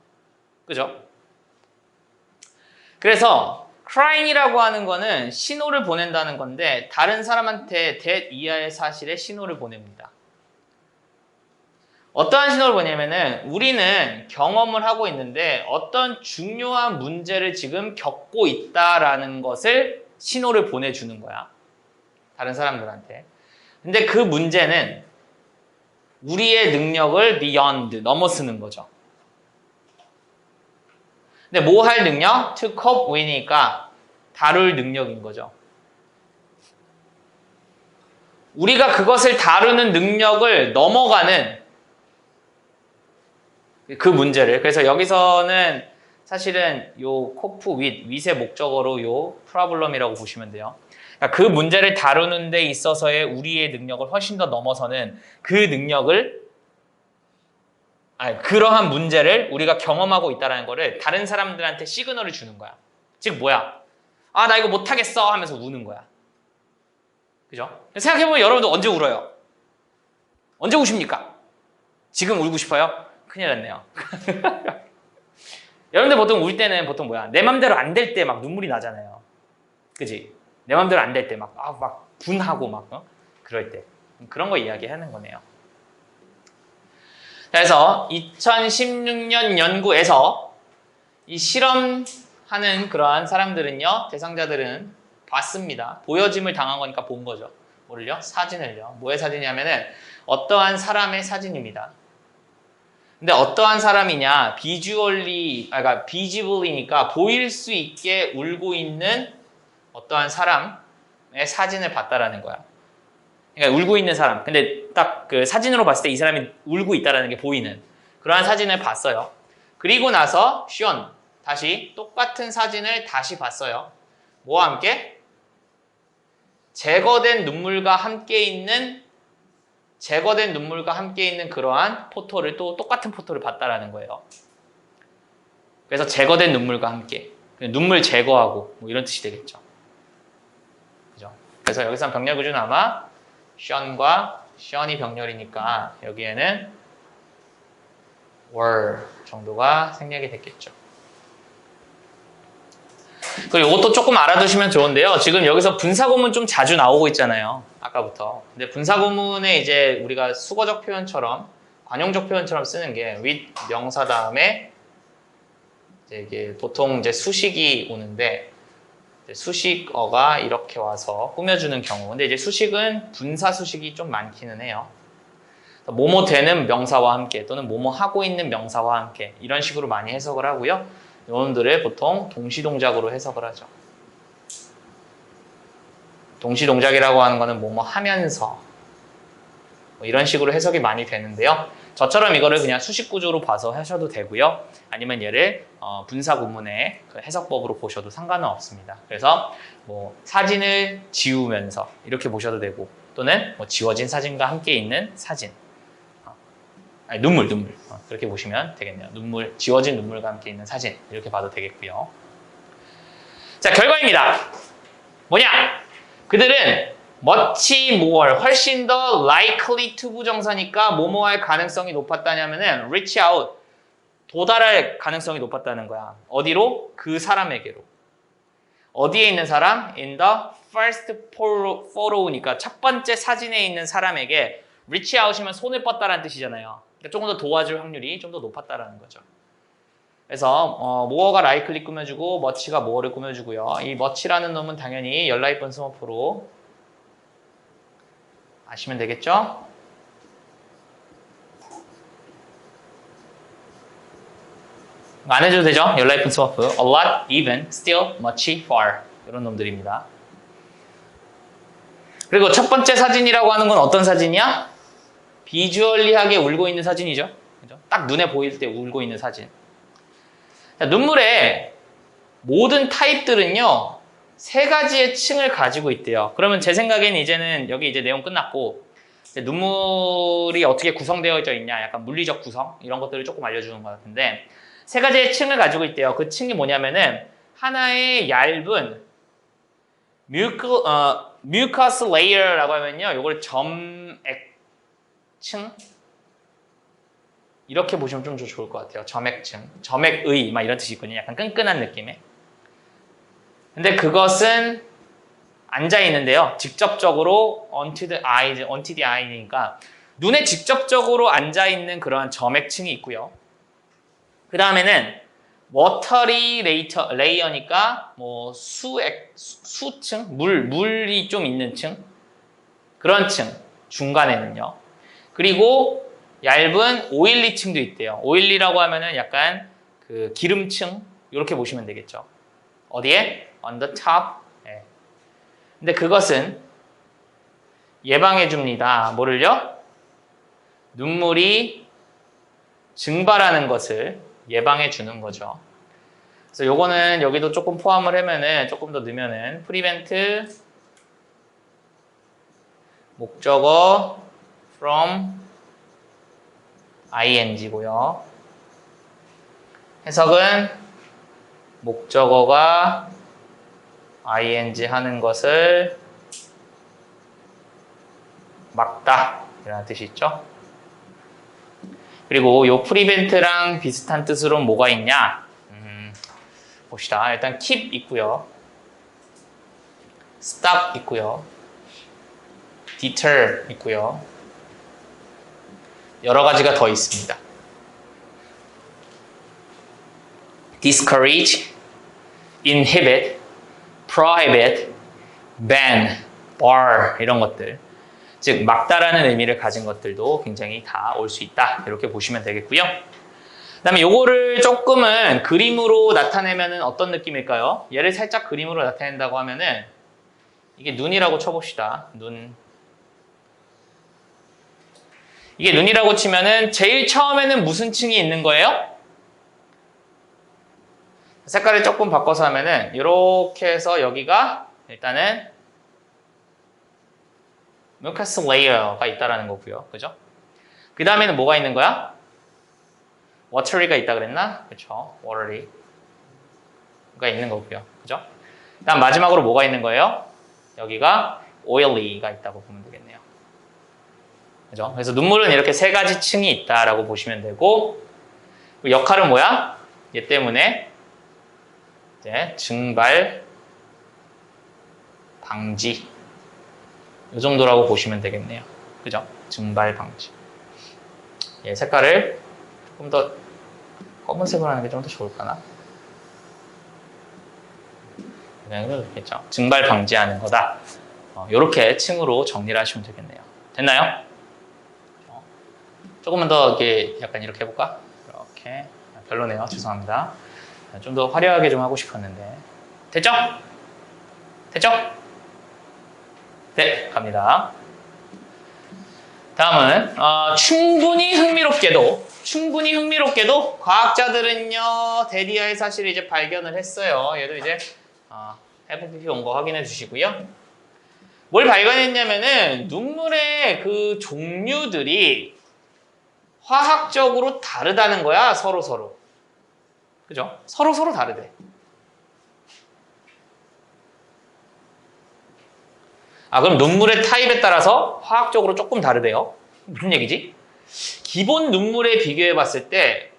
그죠? 그래서 crying이라고 하는 거는 신호를 보낸다는 건데 다른 사람한테 that 이하의 사실에 신호를 보냅니다. 어떠한 신호를 보냐면은 우리는 경험을 하고 있는데 어떤 중요한 문제를 지금 겪고 있다라는 것을 신호를 보내주는 거야. 다른 사람들한테. 근데 그 문제는 우리의 능력을 beyond, 넘어서는 거죠. 근데 뭐 할 능력? To cope with니까 다룰 능력인 거죠. 우리가 그것을 다루는 능력을 넘어가는 그 문제를. 그래서 여기서는 사실은 요 cope with, with의 목적어로 요 problem이라고 보시면 돼요. 그러니까 그 문제를 다루는 데 있어서의 우리의 능력을 훨씬 더 넘어서는 그 능력을, 그러한 문제를 우리가 경험하고 있다는 거를 다른 사람들한테 시그널을 주는 거야. 즉 뭐야? 아, 나 이거 못하겠어 하면서 우는 거야. 그죠? 생각해보면 여러분도 언제 울어요? 언제 우십니까? 지금 울고 싶어요? 큰일 났네요. 여러분들 보통 울 때는 보통 뭐야? 내 맘대로 안 될 때 막 눈물이 나잖아요. 그지? 내 맘대로 안 될 때 막 분하고 막 그럴 때. 그런 거 이야기하는 거네요. 그래서 2016년 연구에서 이 실험하는 그러한 사람들은요, 대상자들은 봤습니다. 보여짐을 당한 거니까 본 거죠. 뭐를요? 사진을요. 뭐의 사진이냐면은 어떠한 사람의 사진입니다. 근데 어떠한 사람이냐? 그러니까 비지블이니까 보일 수 있게 울고 있는 어떠한 사람의 사진을 봤다라는 거야. 그러니까 울고 있는 사람. 근데 딱 그 사진으로 봤을 때 이 사람이 울고 있다라는 게 보이는 그러한 사진을 봤어요. 그리고 나서 다시 똑같은 사진을 다시 봤어요. 뭐와 함께? 제거된 눈물과 함께 있는 그러한 포토를 또 똑같은 포토를 봤다라는 거예요. 그래서 제거된 눈물과 함께 눈물 제거하고 뭐 이런 뜻이 되겠죠. 그죠? 그래서 여기서 병렬 구조는 아마 션이 병렬이니까 여기에는 were 정도가 생략이 됐겠죠. 그리고 이것도 조금 알아두시면 좋은데요. 지금 여기서 분사구문 좀 자주 나오고 있잖아요. 아까부터. 근데 분사구문에 이제 우리가 수거적 표현처럼, 관용적 표현처럼 쓰는 게 with 명사 다음에 이게 보통 이제 수식이 오는데 수식어가 이렇게 와서 꾸며주는 경우. 근데 이제 수식은 분사 수식이 좀 많기는 해요. 뭐뭐 되는 명사와 함께 또는 뭐뭐 하고 있는 명사와 함께 이런 식으로 많이 해석을 하고요. 여러분들을 보통 동시동작으로 해석을 하죠. 동시동작이라고 하는 거는 뭐뭐 하면서 뭐 이런 식으로 해석이 많이 되는데요. 저처럼 이거를 그냥 수식 구조로 봐서 하셔도 되고요. 아니면 얘를 분사 구문의 그 해석법으로 보셔도 상관은 없습니다. 그래서 뭐 사진을 지우면서 이렇게 보셔도 되고 또는 뭐 지워진 사진과 함께 있는 사진. 눈물 그렇게 보시면 되겠네요. 지워진 눈물과 함께 있는 사진 이렇게 봐도 되겠고요. 자, 결과입니다. 뭐냐? 그들은 much more, 훨씬 더 likely to 부정사니까 뭐뭐 할 가능성이 높았다냐면은 reach out, 도달할 가능성이 높았다는 거야. 어디로? 그 사람에게로. 어디에 있는 사람? In the first photo니까 첫 번째 사진에 있는 사람에게 reach out이면 손을 뻗다라는 뜻이잖아요. 그러니까 조금 더 도와줄 확률이 좀 더 높았다라는 거죠. 그래서 more가 likely 꾸며주고 much가 more를 꾸며주고요. 이 much라는 놈은 당연히 연라이 번스머프로 아시면 되겠죠? 안 해줘도 되죠? 연라이 번스머프 a lot, even, still, much, far 이런 놈들입니다. 그리고 첫 번째 사진이라고 하는 건 어떤 사진이야? 비주얼리하게 울고 있는 사진이죠. 그죠? 딱 눈에 보일 때 울고 있는 사진. 자, 눈물의 모든 타입들은요, 세 가지의 층을 가지고 있대요. 그러면 제 생각엔 이제는 여기 이제 내용 끝났고, 이제 눈물이 어떻게 구성되어 있냐, 약간 물리적 구성, 이런 것들을 조금 알려주는 것 같은데, 세 가지의 층을 가지고 있대요. 그 층이 뭐냐면은, 하나의 얇은 mucus layer라고 하면요, 요걸 점액층? 이렇게 보시면 좀 좋을 것 같아요. 점액층, 점액의 막 이런 뜻이 있거든요. 약간 끈끈한 느낌의. 근데 그것은 앉아 있는데요. 직접적으로 onto the eye니까 눈에 직접적으로 앉아 있는 그러한 점액층이 있고요. 그 다음에는 watery layer니까 뭐 수층, 물이 좀 있는 층, 그런 층 중간에는요. 그리고 얇은 오일리층도 있대요. 오일리라고 하면은 약간 그 기름층 이렇게 보시면 되겠죠. 어디에? On the top. 예. 근데 그것은 예방해 줍니다. 뭐를요? 눈물이 증발하는 것을 예방해 주는 거죠. 그래서 요거는 여기도 조금 포함을 하면은 조금 더 넣으면은 prevent 목적어 from ing고요. 해석은 목적어가 ing 하는 것을 막다 이라는 뜻이 있죠. 그리고 요 prevent랑 비슷한 뜻으로 뭐가 있냐? 봅시다. 일단 keep 있고요. stop 있고요. deter 있고요. 여러 가지가 더 있습니다. discourage, inhibit, prohibit, ban, bar 이런 것들. 즉 막다라는 의미를 가진 것들도 굉장히 다 올 수 있다. 이렇게 보시면 되겠고요. 그 다음에 요거를 조금은 그림으로 나타내면은 어떤 느낌일까요? 얘를 살짝 그림으로 나타낸다고 하면은 이게 눈이라고 쳐봅시다. 눈. 이게 눈이라고 치면은 제일 처음에는 무슨 층이 있는 거예요? 색깔을 조금 바꿔서 하면은 이렇게 해서 여기가 일단은 mucus layer가 있다라는 거고요. 그죠? 그 다음에는 뭐가 있는 거야? watery가 있다 그랬나? 그렇죠. watery가 있는 거고요. 그죠? 그다음 마지막으로 뭐가 있는 거예요? 여기가 oily가 있다고 보면 되겠네요. 그죠? 그래서 눈물은 이렇게 세 가지 층이 있다라고 보시면 되고 역할은 뭐야? 얘 때문에 이제 증발 방지 이 정도라고 보시면 되겠네요. 그죠? 증발 방지. 얘 색깔을 조금 더 검은색으로 하는 게 좀 더 좋을까나? 그냥 해도 좋겠죠. 증발 방지하는 거다. 이렇게 층으로 정리를 하시면 되겠네요. 됐나요? 조금만 더 이렇게 약간 이렇게 해볼까? 이렇게. 별로네요. 죄송합니다. 좀 더 화려하게 좀 하고 싶었는데. 됐죠? 됐죠? 네, 갑니다. 다음은 충분히 흥미롭게도 과학자들은요 데디아의 사실을 이제 발견을 했어요. 얘도 이제 FPP 온 거 확인해 주시고요. 뭘 발견했냐면은 눈물의 그 종류들이 화학적으로 다르다는 거야. 서로. 그죠? 서로 다르대. 그럼 눈물의 타입에 따라서 화학적으로 조금 다르대요. 무슨 얘기지? 기본 눈물에 비교해 봤을 때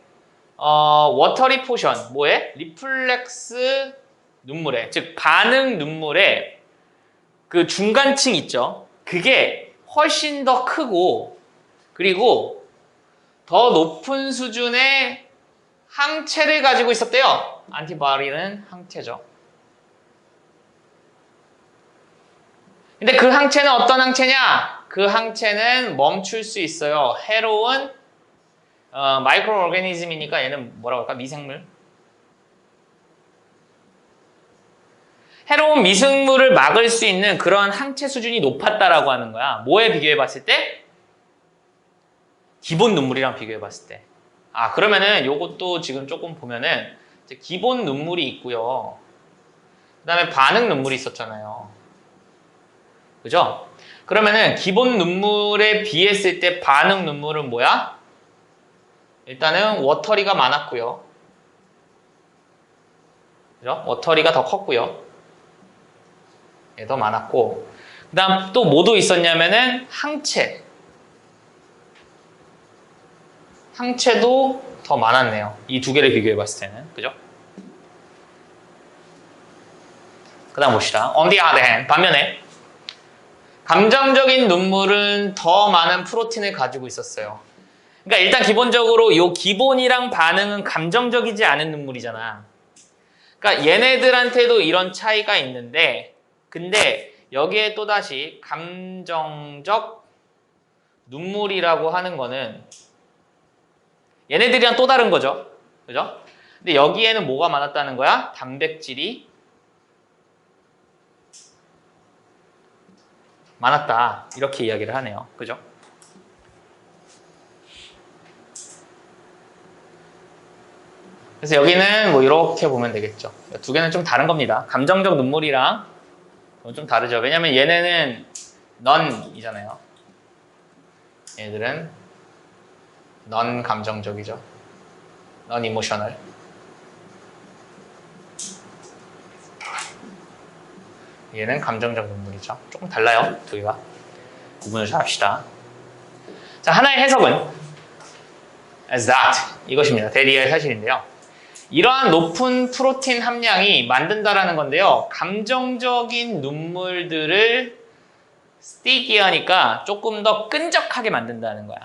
워터리 포션, 뭐에? 리플렉스 눈물에, 즉 반응 눈물에 그 중간층 있죠? 그게 훨씬 더 크고 그리고 더 높은 수준의 항체를 가지고 있었대요. 안티바디는 항체죠. 근데 그 항체는 어떤 항체냐? 그 항체는 멈출 수 있어요. 해로운 마이크로 오르가니즘이니까 얘는 뭐라고 할까? 미생물. 해로운 미생물을 막을 수 있는 그런 항체 수준이 높았다라고 하는 거야. 뭐에 비교해 봤을 때? 기본 눈물이랑 비교해 봤을 때. 그러면은 요것도 지금 조금 보면은 이제 기본 눈물이 있고요. 그 다음에 반응 눈물이 있었잖아요. 그죠? 그러면은 기본 눈물에 비했을 때 반응 눈물은 뭐야? 일단은 워터리가 많았고요. 그죠? 워터리가 더 컸고요. 얘 더 많았고. 그 다음 또 뭐도 있었냐면은 항체도 더 많았네요. 이 두 개를 비교해 봤을 때는. 그죠? 그 다음 봅시다. On the other hand, 반면에 감정적인 눈물은 더 많은 프로틴을 가지고 있었어요. 그러니까 일단 기본적으로 이 기본이랑 반응은 감정적이지 않은 눈물이잖아. 그러니까 얘네들한테도 이런 차이가 있는데 근데 여기에 또다시 감정적 눈물이라고 하는 거는 얘네들이랑 또 다른 거죠. 그죠? 근데 여기에는 뭐가 많았다는 거야? 단백질이 많았다. 이렇게 이야기를 하네요. 그죠? 그래서 여기는 뭐 이렇게 보면 되겠죠. 두 개는 좀 다른 겁니다. 감정적 눈물이랑 좀 다르죠. 왜냐면 얘네는 non이잖아요. 얘들은 non 감정적이죠. non emotional. 얘는 감정적 눈물이죠. 조금 달라요. 두 개가. 구분을 잘 합시다. 자, 하나의 해석은 as that 이것입니다. 대리의 사실인데요. 이러한 높은 프로틴 함량이 만든다라는 건데요. 감정적인 눈물들을 sticky하니까 조금 더 끈적하게 만든다는 거야.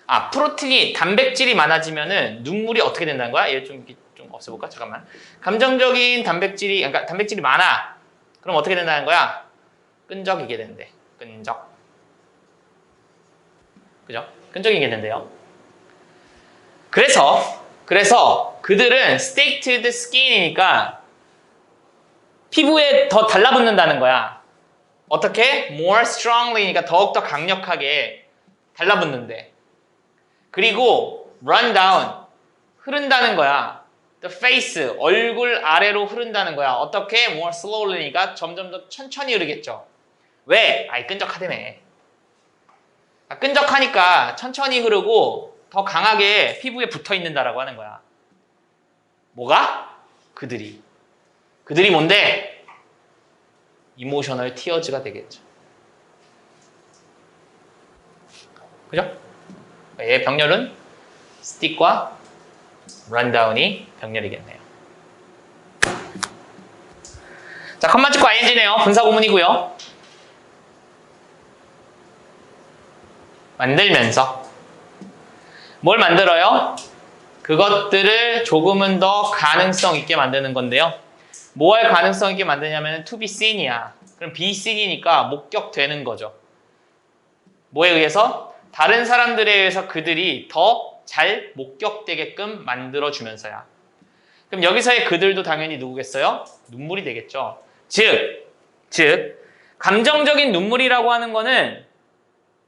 아, 프로틴이 단백질이 많아지면은 눈물이 어떻게 된다는 거야? 얘 좀 없애볼까? 잠깐만. 감정적인 단백질이, 그러니까 단백질이 많아. 그럼 어떻게 된다는 거야? 끈적이게 된대. 끈적. 그죠? 끈적이게 된대요. 그래서 그들은 stick to the skin이니까 피부에 더 달라붙는다는 거야. 어떻게? more strongly니까 더욱더 강력하게 달라붙는데. 그리고 run down, 흐른다는 거야. the face, 얼굴 아래로 흐른다는 거야. 어떻게? more slowly니까 점점 더 천천히 흐르겠죠. 왜? 아이, 끈적하다며. 끈적하니까 천천히 흐르고 더 강하게 피부에 붙어 있는다라고 하는 거야. 뭐가? 그들이 뭔데? 이모셔널 티어즈가 되겠죠. 그죠? 얘의 병렬은 스틱과 런다운이 병렬이겠네요. 자, 컴마 찍고 ing네요. 분사구문이고요. 만들면서 뭘 만들어요? 그것들을 조금은 더 가능성 있게 만드는 건데요. 뭐 할 가능성 있게 만드냐면 to be seen이야. 그럼 be seen이니까 목격되는 거죠. 뭐에 의해서? 다른 사람들에 의해서 그들이 더 잘 목격되게끔 만들어주면서야. 그럼 여기서의 그들도 당연히 누구겠어요? 눈물이 되겠죠. 즉 감정적인 눈물이라고 하는 거는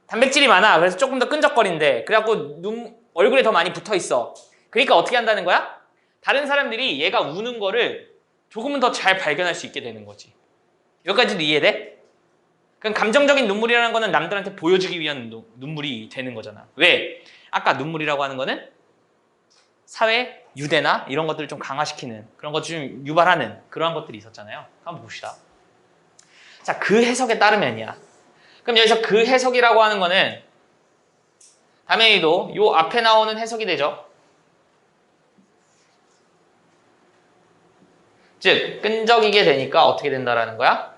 단백질이 많아. 그래서 조금 더 끈적거린대. 그래갖고 얼굴에 더 많이 붙어 있어. 그러니까 어떻게 한다는 거야? 다른 사람들이 얘가 우는 거를 조금은 더 잘 발견할 수 있게 되는 거지. 여기까지도 이해돼? 그럼 감정적인 눈물이라는 거는 남들한테 보여주기 위한 눈물이 되는 거잖아. 왜? 아까 눈물이라고 하는 거는 사회 유대나 이런 것들을 좀 강화시키는 그런 것들 좀 유발하는 그러한 것들이 있었잖아요. 한번 봅시다. 자, 그 해석에 따르면이야. 그럼 여기서 그 해석이라고 하는 거는 당연히도 요 앞에 나오는 해석이 되죠. 즉 끈적이게 되니까 어떻게 된다라는 거야?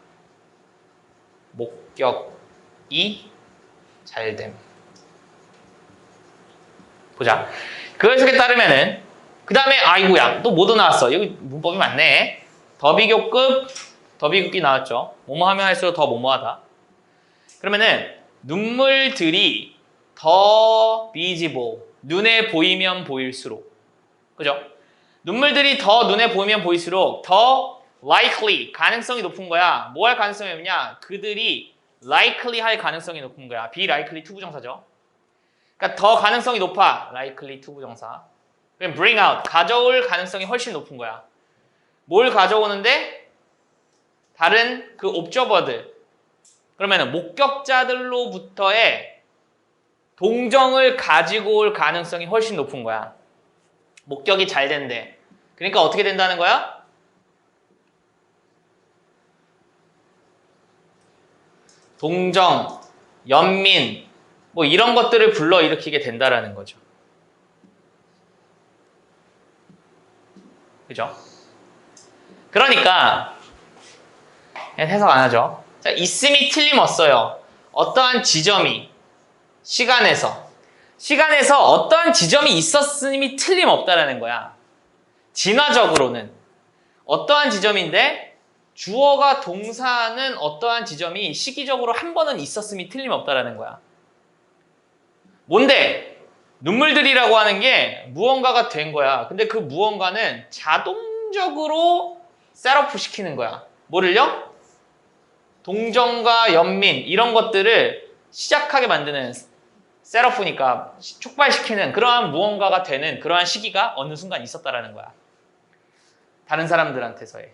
목격이 잘됨. 보자. 그 해석에 따르면은 그 다음에 아이고야 또 뭐도 나왔어. 여기 문법이 많네. 더비급기 나왔죠. 뭐뭐 하면 할수록 더 뭐뭐하다. 그러면은 눈물들이 더 visible, 눈에 보이면 보일수록, 그죠? 눈물들이 더 눈에 보이면 보일수록 더 likely, 가능성이 높은 거야. 뭐 할 가능성이 높냐? 그들이 likely 할 가능성이 높은 거야. be likely to 부정사죠. 그러니까 더 가능성이 높아. likely to 부정사. 그럼 bring out, 가져올 가능성이 훨씬 높은 거야. 뭘 가져오는데? 다른 그 observer들. 그러면 목격자들로부터의 동정을 가지고 올 가능성이 훨씬 높은 거야. 목격이 잘 된대. 그러니까 어떻게 된다는 거야? 동정, 연민, 뭐 이런 것들을 불러일으키게 된다라는 거죠. 그죠? 그러니까 해석 안 하죠. 자, 있음이 틀림없어요. 어떠한 지점이 시간에서 어떠한 지점이 있었음이 틀림없다라는 거야. 진화적으로는 어떠한 지점인데 주어가 동사하는 어떠한 지점이 시기적으로 한 번은 있었음이 틀림없다라는 거야. 뭔데? 눈물들이라고 하는 게 무언가가 된 거야. 근데 그 무언가는 자동적으로 셋업 시키는 거야. 뭐를요? 동정과 연민 이런 것들을 시작하게 만드는 셋업이니까 촉발시키는 그러한 무언가가 되는 그러한 시기가 어느 순간 있었다라는 거야. 다른 사람들한테서의.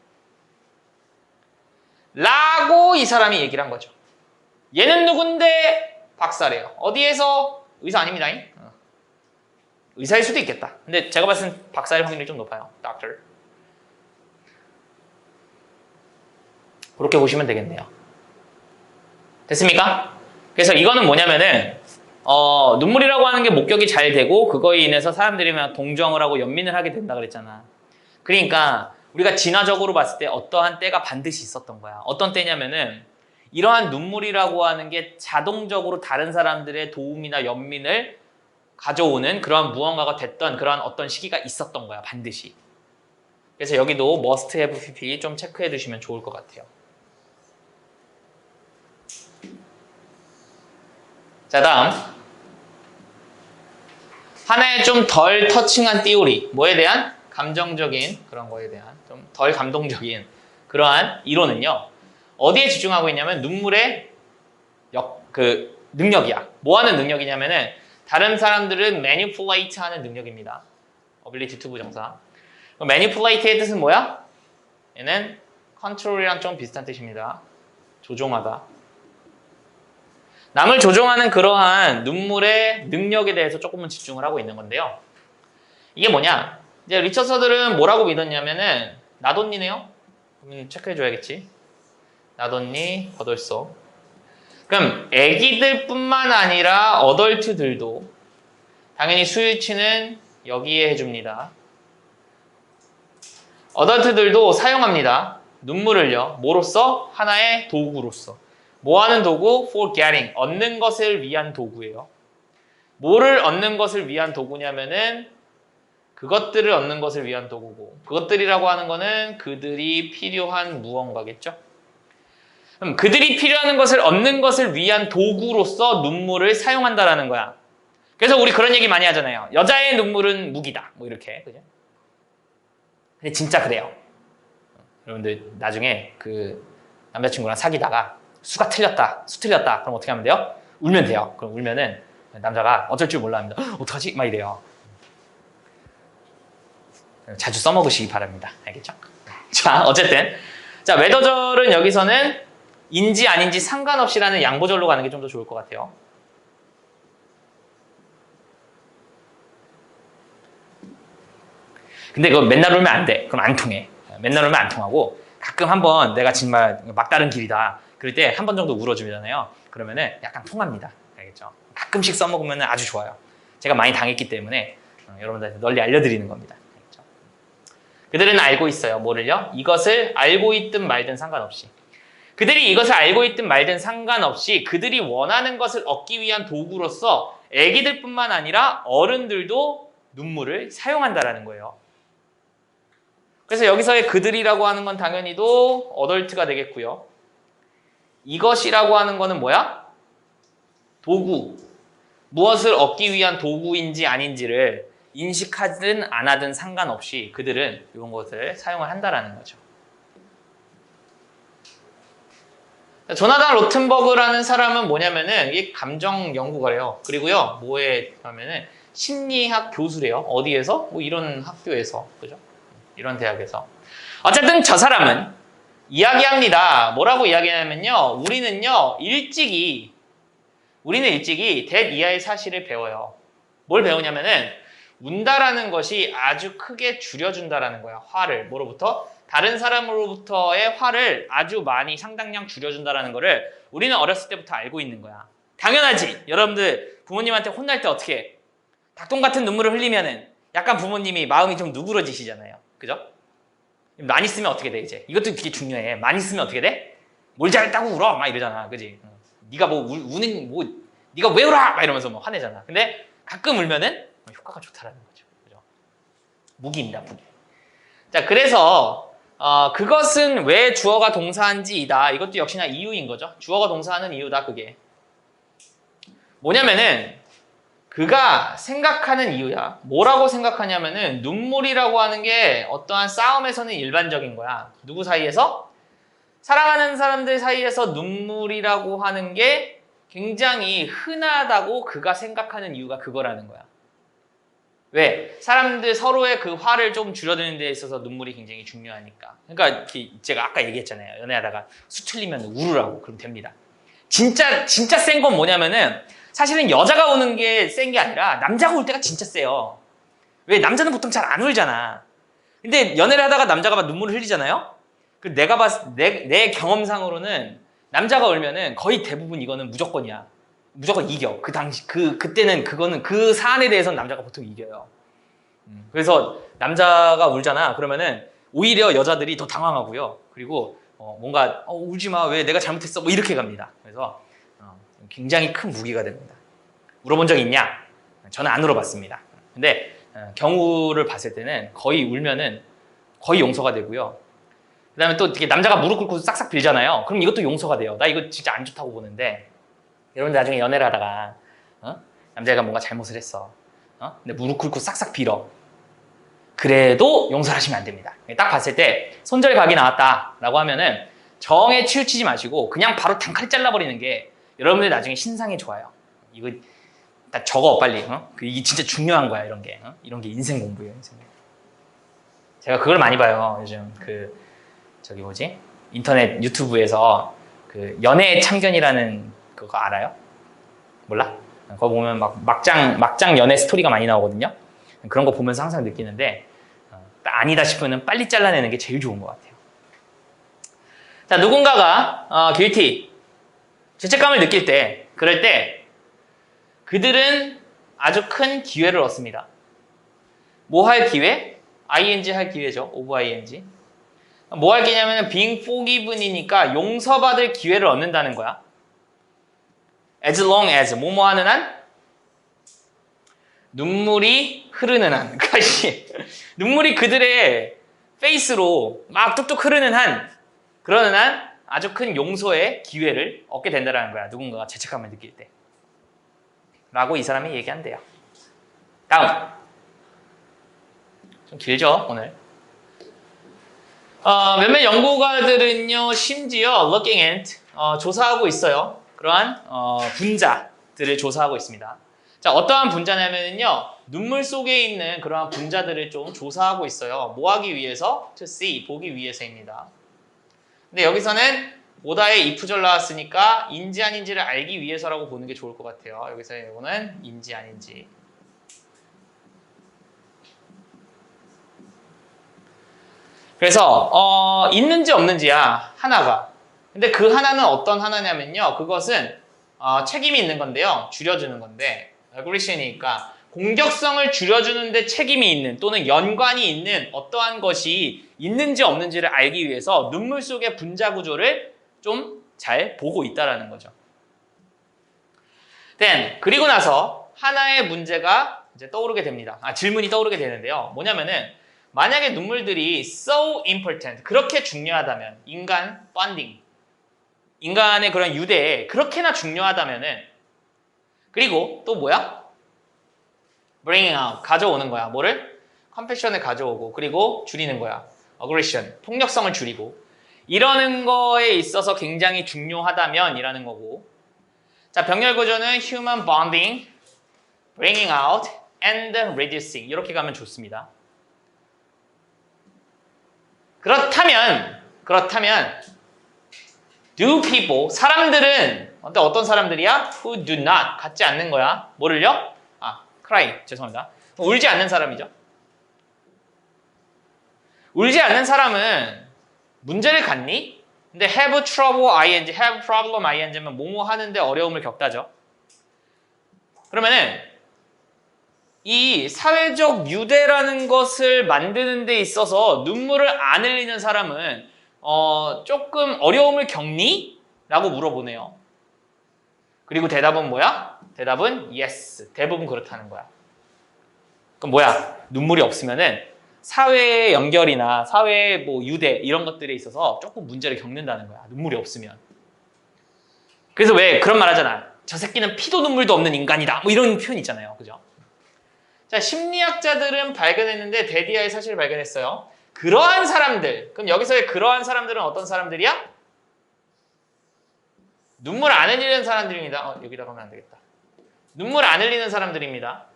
라고 이 사람이 얘기를 한 거죠. 얘는 누군데 박사래요. 어디에서? 의사 아닙니다. 의사일 수도 있겠다. 근데 제가 봤을 땐 박사일 확률이 좀 높아요. doctor. 그렇게 보시면 되겠네요. 됐습니까? 그래서 이거는 뭐냐면은 눈물이라고 하는 게 목격이 잘 되고 그거에 인해서 사람들이 막 동정을 하고 연민을 하게 된다 그랬잖아. 그러니까 우리가 진화적으로 봤을 때 어떠한 때가 반드시 있었던 거야. 어떤 때냐면은 이러한 눈물이라고 하는 게 자동적으로 다른 사람들의 도움이나 연민을 가져오는 그러한 무언가가 됐던 그러한 어떤 시기가 있었던 거야. 반드시. 그래서 여기도 must have pp 좀 체크해 두시면 좋을 것 같아요. 자, 다음 하나의 좀 덜 터칭한 띠오리. 뭐에 대한? 감정적인 그런 거에 대한 좀 덜 감동적인 그러한 이론은요. 어디에 집중하고 있냐면 눈물의 능력이야. 뭐 하는 능력이냐면은 다른 사람들은 manipulate 하는 능력입니다. ability to 부정사. manipulate의 뜻은 뭐야? 얘는 control이랑 좀 비슷한 뜻입니다. 조종하다. 남을 조종하는 그러한 눈물의 능력에 대해서 조금은 집중을 하고 있는 건데요. 이게 뭐냐? 이제 리처서들은 뭐라고 믿었냐면은 나돈니네요. 체크해줘야겠지. 나돈니, 버덜소. 그럼 애기들뿐만 아니라 어덜트들도 당연히 수유치는 여기에 해줍니다. 어덜트들도 사용합니다. 눈물을요. 뭐로써? 하나의 도구로서. 뭐 하는 도구? for getting. 얻는 것을 위한 도구예요. 뭐를 얻는 것을 위한 도구냐면은 그것들을 얻는 것을 위한 도구고 그것들이라고 하는 거는 그들이 필요한 무언가겠죠. 그럼 그들이 필요한 것을 얻는 것을 위한 도구로서 눈물을 사용한다라는 거야. 그래서 우리 그런 얘기 많이 하잖아요. 여자의 눈물은 무기다. 뭐 이렇게. 그죠? 근데 진짜 그래요. 여러분들 나중에 그 남자친구랑 사귀다가 수가 틀렸다. 수 틀렸다. 그럼 어떻게 하면 돼요? 울면 돼요. 그럼 울면은 남자가 어쩔 줄 몰라 합니다. 어떡하지? 막 이래요. 자주 써먹으시기 바랍니다. 알겠죠? 자, 어쨌든. 자, 웨더절은 여기서는 인지 아닌지 상관없이라는 양보절로 가는 게 좀 더 좋을 것 같아요. 근데 그거 맨날 울면 안 돼. 그럼 안 통해. 맨날 울면 안 통하고 가끔 한번 내가 정말 막다른 길이다. 그럴 때 한 번 정도 울어주잖아요. 그러면은 약간 통합니다. 알겠죠? 가끔씩 써먹으면 아주 좋아요. 제가 많이 당했기 때문에 여러분들한테 널리 알려드리는 겁니다. 알겠죠? 그들은 알고 있어요. 뭐를요? 이것을 알고 있든 말든 상관없이. 그들이 이것을 알고 있든 말든 상관없이 그들이 원하는 것을 얻기 위한 도구로서 애기들뿐만 아니라 어른들도 눈물을 사용한다라는 거예요. 그래서 여기서의 그들이라고 하는 건 당연히도 어덜트가 되겠고요. 이것이라고 하는 거는 뭐야? 도구. 무엇을 얻기 위한 도구인지 아닌지를 인식하든 안 하든 상관없이 그들은 이런 것을 사용을 한다라는 거죠. 조나단 로튼버그라는 사람은 뭐냐면은 이게 감정 연구가래요. 그리고요, 뭐에 하면은 심리학 교수래요. 어디에서? 뭐 이런 학교에서, 그죠? 이런 대학에서. 어쨌든 저 사람은 이야기합니다. 뭐라고 이야기하냐면요, 우리는 일찍이 대 이하의 사실을 배워요. 뭘 배우냐면은 운다라는 것이 아주 크게 줄여준다라는 거야. 화를 뭐로부터? 다른 사람으로부터의 화를 아주 많이 상당량 줄여준다라는 거를 우리는 어렸을 때부터 알고 있는 거야. 당연하지. 여러분들 부모님한테 혼날 때 어떻게 해? 닭똥 같은 눈물을 흘리면은 약간 부모님이 마음이 좀 누그러지시잖아요. 그죠? 많이 쓰면 어떻게 돼 이제? 이것도 되게 중요해. 많이 쓰면 어떻게 돼? 뭘 잘했다고 울어? 막 이러잖아. 그지? 네가 뭐 우는 뭐 네가 왜 울어? 막 이러면서 뭐 화내잖아. 근데 가끔 울면은 효과가 좋다라는 거죠. 그죠? 무기입니다, 무기. 자, 그래서 그것은 왜 주어가 동사인지이다. 이것도 역시나 이유인 거죠. 주어가 동사하는 이유다, 그게. 뭐냐면은 그가 생각하는 이유야. 뭐라고 생각하냐면은 눈물이라고 하는 게 어떠한 싸움에서는 일반적인 거야. 누구 사이에서? 사랑하는 사람들 사이에서 눈물이라고 하는 게 굉장히 흔하다고 그가 생각하는 이유가 그거라는 거야. 왜? 사람들 서로의 그 화를 좀 줄여드는 데 있어서 눈물이 굉장히 중요하니까. 그러니까 제가 아까 얘기했잖아요. 연애하다가 수틀리면 울으라고. 그럼 됩니다. 진짜 센 건 뭐냐면은 사실은 여자가 우는 게 센 게 아니라 남자가 울 때가 진짜 세요. 왜? 남자는 보통 잘 안 울잖아. 근데 연애를 하다가 남자가 막 눈물을 흘리잖아요? 내가 내 경험상으로는 남자가 울면은 거의 대부분 이거는 무조건이야. 무조건 이겨. 그때는 그거는 그 사안에 대해서는 남자가 보통 이겨요. 그래서 남자가 울잖아. 그러면은 오히려 여자들이 더 당황하고요. 그리고 뭔가 울지 마. 왜 내가 잘못했어? 뭐 이렇게 갑니다. 그래서 굉장히 큰 무기가 됩니다. 울어본 적 있냐? 저는 안 울어봤습니다. 근데 경우를 봤을 때는 거의 울면은 거의 용서가 되고요. 그 다음에 또 이렇게 남자가 무릎 꿇고 싹싹 빌잖아요. 그럼 이것도 용서가 돼요. 나 이거 진짜 안 좋다고 보는데 여러분들 나중에 연애를 하다가 남자가 뭔가 잘못을 했어. 근데 무릎 꿇고 싹싹 빌어. 그래도 용서를 하시면 안 됩니다. 딱 봤을 때 손절 각이 나왔다라고 하면은 정에 치우치지 마시고 그냥 바로 단칼에 잘라버리는 게 여러분들 나중에 신상이 좋아요. 이거 딱 적어 빨리. 이게 진짜 중요한 거야 이런 게. 이런 게 인생 공부예요. 인생 공부. 제가 그걸 많이 봐요. 요즘 저기 뭐지? 인터넷 유튜브에서 그 연애의 참견이라는 그거 알아요? 몰라? 그거 보면 막장 연애 스토리가 많이 나오거든요. 그런 거 보면서 항상 느끼는데 아니다 싶으면 빨리 잘라내는 게 제일 좋은 것 같아요. 자, 누군가가 guilty, 죄책감을 느낄 때, 그럴 때 그들은 아주 큰 기회를 얻습니다. 뭐 할 기회? ing 할 기회죠. of ing. 뭐 할 기회냐면 being forgiven이니까 용서받을 기회를 얻는다는 거야. as long as 뭐뭐 하는 한? 눈물이 흐르는 한. 눈물이 그들의 페이스로 막 뚝뚝 흐르는 한, 그러는 한 아주 큰 용서의 기회를 얻게 된다는 거야. 누군가가 죄책감을 느낄 때. 라고 이 사람이 얘기한대요. 다음. 좀 길죠, 오늘. 몇몇 연구가들은요, 심지어 looking at, 조사하고 있어요. 그러한 분자들을 조사하고 있습니다. 자, 어떠한 분자냐면요, 눈물 속에 있는 그러한 분자들을 좀 조사하고 있어요. 뭐 하기 위해서? To see, 보기 위해서입니다. 근데 여기서는 오다에 if절 나왔으니까 인지 아닌지를 알기 위해서라고 보는 게 좋을 것 같아요. 여기서 이거는 인지 아닌지. 그래서 있는지 없는지야, 하나가. 근데 그 하나는 어떤 하나냐면요, 그것은 책임이 있는 건데요, 줄여주는 건데, aggression이니까 공격성을 줄여주는데 책임이 있는 또는 연관이 있는 어떠한 것이 있는지 없는지를 알기 위해서 눈물 속의 분자 구조를 좀 잘 보고 있다라는 거죠. 그리고 나서 하나의 문제가 이제 떠오르게 됩니다. 질문이 떠오르게 되는데요. 뭐냐면은 만약에 눈물들이 so important, 그렇게 중요하다면, 인간 bonding, 인간의 그런 유대에 그렇게나 중요하다면은, 그리고 또 뭐야? bringing out, 가져오는 거야. 뭐를? compassion을 가져오고, 그리고 줄이는 거야. aggression, 폭력성을 줄이고, 이러는 거에 있어서 굉장히 중요하다면 이라는 거고. 자, 병렬 구조는 human bonding, bringing out, and reducing, 이렇게 가면 좋습니다. 그렇다면 do people, 사람들은 어떤 사람들이야? who do not, 갖지 않는 거야. 뭐를요? cry, 죄송합니다. 울지 않는 사람이죠. 울지 않는 사람은 문제를 갖니? 근데 have trouble ing, have problem ing면 뭐뭐 하는데 어려움을 겪다죠. 그러면은 이 사회적 유대라는 것을 만드는 데 있어서 눈물을 안 흘리는 사람은 조금 어려움을 겪니? 라고 물어보네요. 그리고 대답은 뭐야? 대답은 yes. 대부분 그렇다는 거야. 그럼 뭐야? 눈물이 없으면은 사회의 연결이나 사회의 뭐 유대 이런 것들에 있어서 조금 문제를 겪는다는 거야. 눈물이 없으면. 그래서 왜 그런 말 하잖아. 저 새끼는 피도 눈물도 없는 인간이다. 뭐 이런 표현 있잖아요. 그죠? 자, 심리학자들은 발견했는데 데디아의 사실을 발견했어요. 그러한 사람들. 그럼 여기서의 그러한 사람들은 어떤 사람들이야? 눈물 안 흘리는 사람들입니다. 여기다 가면 안 되겠다. 눈물 안 흘리는 사람들입니다.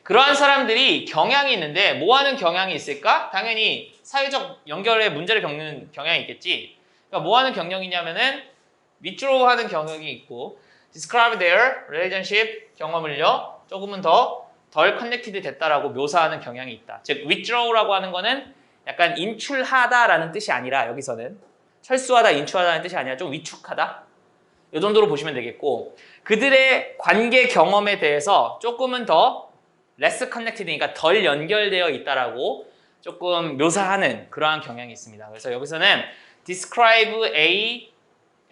그러한 사람들이 경향이 있는데 뭐 하는 경향이 있을까? 당연히 사회적 연결에 문제를 겪는 경향이 있겠지. 그러니까 뭐 하는 경영이냐면은 withdraw 하는 경영이 있고 describe their relationship 경험을요. 조금은 덜 커넥티드 됐다라고 묘사하는 경향이 있다. 즉 withdraw라고 하는 거는 약간 인출하다라는 뜻이 아니라 여기서는 철수하다, 인출하다는 뜻이 아니라 좀 위축하다. 이 정도로 보시면 되겠고 그들의 관계 경험에 대해서 조금은 더 less connected니까 덜 연결되어 있다라고 조금 묘사하는 그러한 경향이 있습니다. 그래서 여기서는 describe A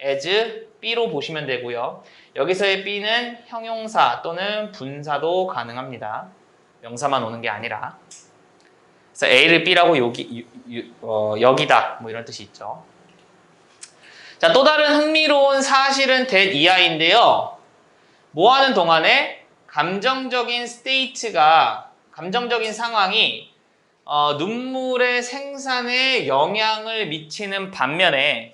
as B로 보시면 되고요. 여기서의 B는 형용사 또는 분사도 가능합니다. 명사만 오는 게 아니라. 그래서 A를 B라고 여기다 뭐 이런 뜻이 있죠. 자, 또 다른 흥미로운 사실은 that 이하인데요. 뭐 하는 동안에 감정적인 스테이트가 감정적인 상황이 눈물의 생산에 영향을 미치는 반면에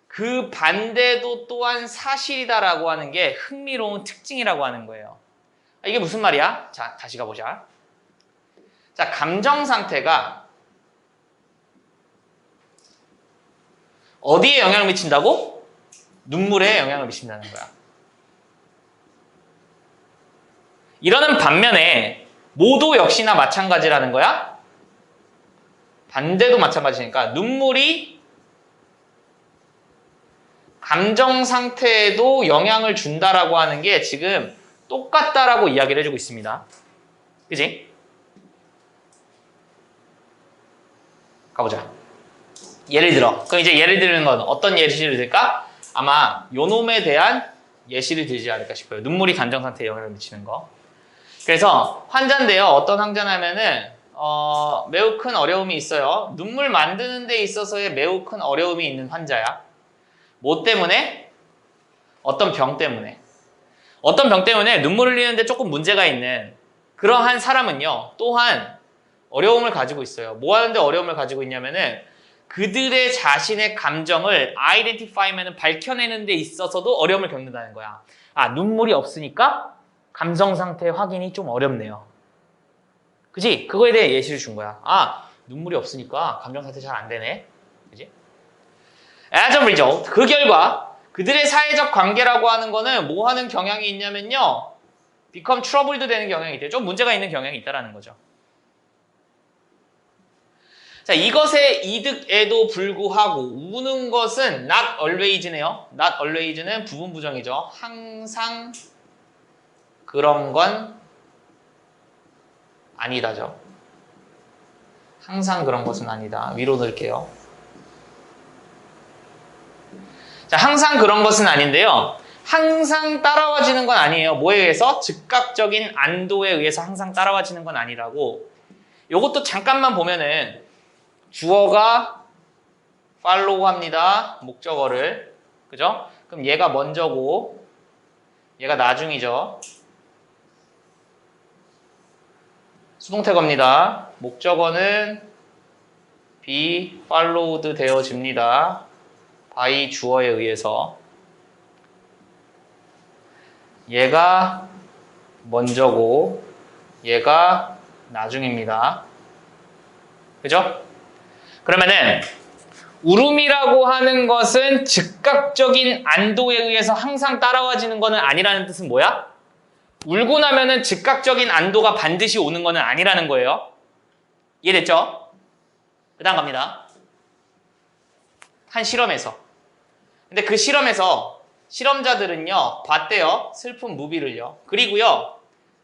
그 반대도 또한 사실이다라고 하는 게 흥미로운 특징이라고 하는 거예요. 이게 무슨 말이야? 자, 다시 가보자. 자, 감정 상태가 어디에 영향을 미친다고? 눈물에 영향을 미친다는 거야. 이러는 반면에 모두 역시나 마찬가지라는 거야. 반대도 마찬가지니까 눈물이 감정 상태에도 영향을 준다라고 하는 게 지금 똑같다라고 이야기를 해주고 있습니다. 그지? 가보자. 예를 들어. 그럼 이제 예를 드는 건 어떤 예시를 들까? 아마 요놈에 대한 예시를 들지 않을까 싶어요. 눈물이 감정 상태에 영향을 미치는 거. 그래서 환자인데요. 어떤 환자냐면은 매우 큰 어려움이 있어요. 눈물 만드는 데 있어서의 매우 큰 어려움이 있는 환자야. 뭐 때문에? 어떤 병 때문에. 어떤 병 때문에 눈물 흘리는데 조금 문제가 있는 그러한 사람은요. 또한 어려움을 가지고 있어요. 뭐 하는데 어려움을 가지고 있냐면은 그들의 자신의 감정을 아이덴티파이면은 밝혀내는 데 있어서도 어려움을 겪는다는 거야. 아, 눈물이 없으니까 감정 상태 확인이 좀 어렵네요. 그지? 그거에 대해 예시를 준 거야. 아, 눈물이 없으니까 감정 상태 잘 안 되네. 그지? As a result, 그 결과 그들의 사회적 관계라고 하는 거는 뭐 하는 경향이 있냐면요. become troubled 되는 경향이 있대요. 좀 문제가 있는 경향이 있다라는 거죠. 자, 이것의 이득에도 불구하고 우는 것은 not always네요. not always는 부분 부정이죠. 항상 그런 건 아니다죠. 항상 그런 것은 아니다. 위로 넣을게요. 자, 항상 그런 것은 아닌데요. 항상 따라와지는 건 아니에요. 뭐에 의해서? 즉각적인 안도에 의해서 항상 따라와지는 건 아니라고. 요것도 잠깐만 보면은 주어가 follow 합니다. 목적어를. 그죠? 그럼 얘가 먼저고 얘가 나중이죠. 수동태거입니다. 목적어는 be followed 되어집니다. by 주어에 의해서. 얘가 먼저고 얘가 나중입니다. 그죠? 그러면은 울음이라고 하는 것은 즉각적인 안도에 의해서 항상 따라와지는 것은 아니라는 뜻은 뭐야? 울고 나면은 즉각적인 안도가 반드시 오는 것은 아니라는 거예요. 이해됐죠? 그 다음 갑니다. 한 실험에서. 근데 그 실험에서 실험자들은요, 봤대요. 슬픈 무비를요. 그리고요,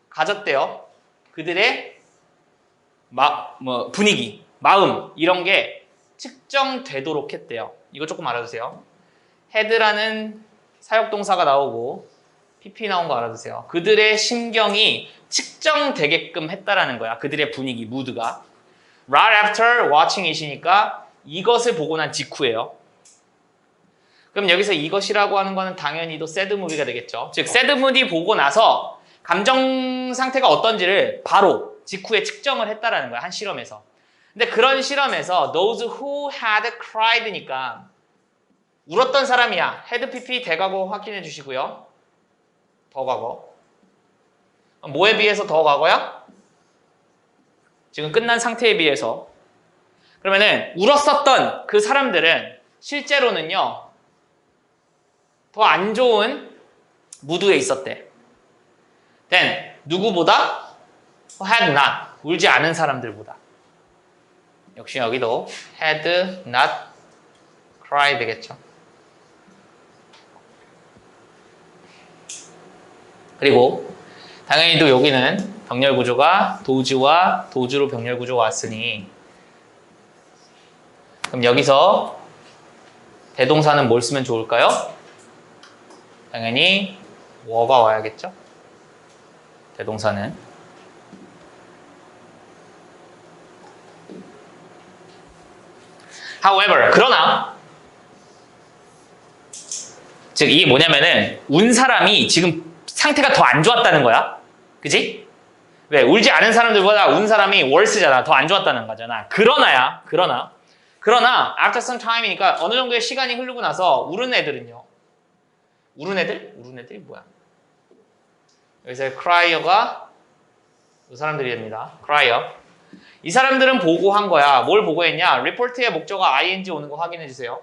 가졌대요. 그들의 분위기, 마음, 이런 게 측정되도록 했대요. 이거 조금 알아두세요. 헤드라는 사역동사가 나오고 PP 나온 거 알아두세요. 그들의 심경이 측정되게끔 했다라는 거야. 그들의 분위기, 무드가. Right after watching it이니까 이것을 보고 난 직후예요. 그럼 여기서 이것이라고 하는 거는 당연히도 sad movie가 되겠죠. 즉 sad movie 보고 나서 감정 상태가 어떤지를 바로 직후에 측정을 했다라는 거야. 한 실험에서. 근데 그런 실험에서 those who had cried니까 울었던 사람이야. had pp 대과거 확인해 주시고요. 더 과거. 뭐에 비해서 더 과거야? 지금 끝난 상태에 비해서. 그러면은 울었었던 그 사람들은 실제로는요. 더 안 좋은 무드에 있었대. then 누구보다? had not. 울지 않은 사람들보다. 역시 여기도 had not cry 되겠죠. 그리고 당연히도 여기는 병렬 구조가 도주와 도주로 병렬 구조가 왔으니 그럼 여기서 대동사는 뭘 쓰면 좋을까요? 당연히 워가 와야겠죠. 대동사는 however 그러나 즉 이게 뭐냐면은 운 사람이 지금 상태가 더 안 좋았다는 거야. 그지? 왜? 울지 않은 사람들보다 운 사람이 worse잖아. 더 안 좋았다는 거잖아. 그러나 after some time이니까 어느 정도의 시간이 흐르고 나서 우는 애들은요. 우는 애들? 우는 애들이 뭐야? 여기서 crier가 이 사람들이 됩니다. crier. 이 사람들은 보고한 거야. 뭘 보고했냐? 리포트의 목적어가 ing 오는 거 확인해 주세요.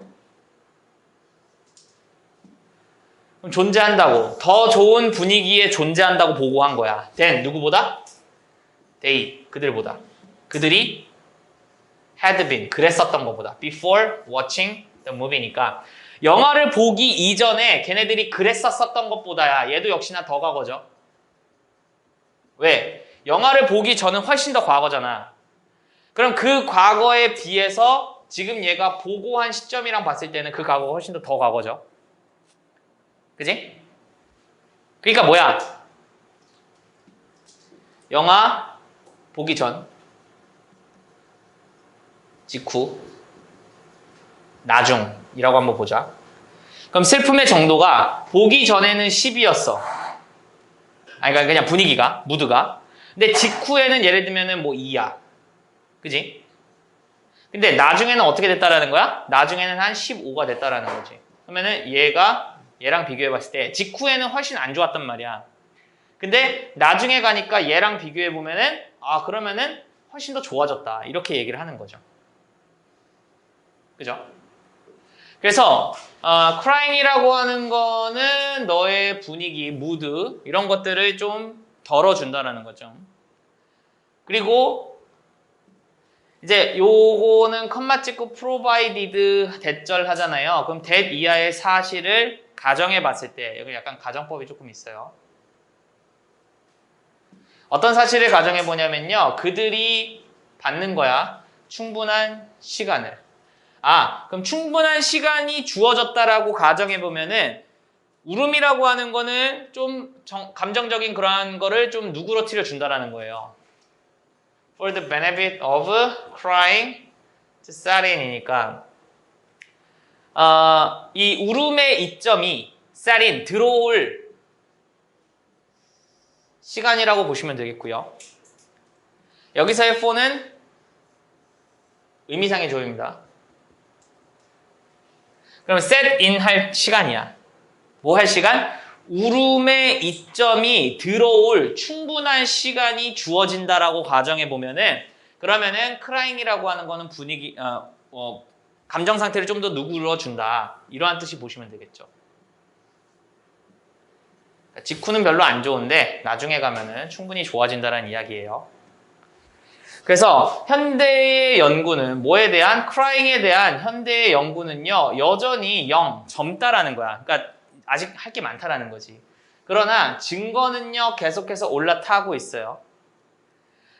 그럼 존재한다고. 더 좋은 분위기에 존재한다고 보고한 거야. then 누구보다? they. 그들보다. 그들이 had been. 그랬었던 것보다. before watching the movie니까 영화를 보기 이전에 걔네들이 그랬었던 것보다야. 얘도 역시나 더 과거죠. 왜? 영화를 보기 전은 훨씬 더 과거잖아. 그럼 그 과거에 비해서 지금 얘가 보고한 시점이랑 봤을 때는 그 과거가 훨씬 더 과거죠. 그지? 그러니까 뭐야? 영화 보기 전, 직후, 나중이라고 한번 보자. 그럼 슬픔의 정도가 보기 전에는 10이었어. 아니, 그러니까 그냥 분위기가, 무드가. 근데 직후에는 예를 들면은 뭐 2야. 그지? 근데 나중에는 어떻게 됐다라는 거야? 나중에는 한 15가 됐다라는 거지. 그러면은 얘랑 비교해 봤을 때 직후에는 훨씬 안 좋았단 말이야. 근데 나중에 가니까 얘랑 비교해 보면은 그러면은 훨씬 더 좋아졌다. 이렇게 얘기를 하는 거죠. 그죠? 그래서 crying이라고 하는 거는 너의 분위기, 무드 이런 것들을 좀 덜어준다라는 거죠. 그리고 이제 요거는 컴마 찍고 provided 대절 하잖아요. 그럼 that 이하의 사실을 가정해 봤을 때 여기 약간 가정법이 조금 있어요. 어떤 사실을 가정해 보냐면요. 그들이 받는 거야. 충분한 시간을. 그럼 충분한 시간이 주어졌다라고 가정해 보면은 울음이라고 하는 거는 좀 감정적인 그러한 거를 좀 누그러뜨려 준다라는 거예요. For the benefit of crying to set in이니까 이 울음의 이점이 set in, 들어올 시간이라고 보시면 되겠고요. 여기서의 for는 의미상의 조입니다. 그럼 set in 할 시간이야. 뭐 할 시간? 울음의 이점이 들어올 충분한 시간이 주어진다라고 가정해 보면은 그러면은 crying이라고 하는 거는 분위기 감정 상태를 좀 더 누그러 준다. 이러한 뜻이 보시면 되겠죠. 직후는 별로 안 좋은데 나중에 가면은 충분히 좋아진다는 이야기예요. 그래서 현대의 연구는 뭐에 대한? crying에 대한 현대의 연구는요. 여전히 젊다라는 거야. 그러니까 아직 할 게 많다라는 거지. 그러나 증거는요. 계속해서 올라타고 있어요.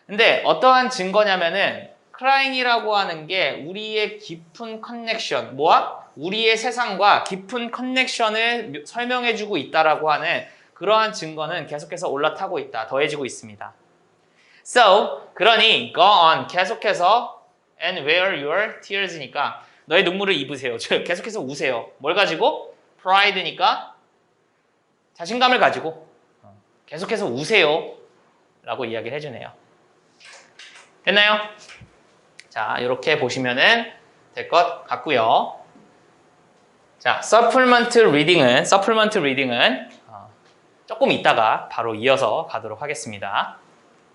근데 어떠한 증거냐면은 crying이라고 하는 게 우리의 깊은 커넥션, 뭐야? 우리의 세상과 깊은 커넥션을 설명해주고 있다라고 하는 그러한 증거는 계속해서 올라타고 있다. 더해지고 있습니다. So, 그러니 go on, 계속해서 and where your tears니까 너의 눈물을 입으세요. 계속해서 우세요. 뭘 가지고? pride니까 자신감을 가지고 계속해서 우세요. 라고 이야기를 해주네요. 됐나요? 자, 이렇게 보시면은 될 것 같고요. 자, supplemental reading은 조금 이따가 바로 이어서 가도록 하겠습니다.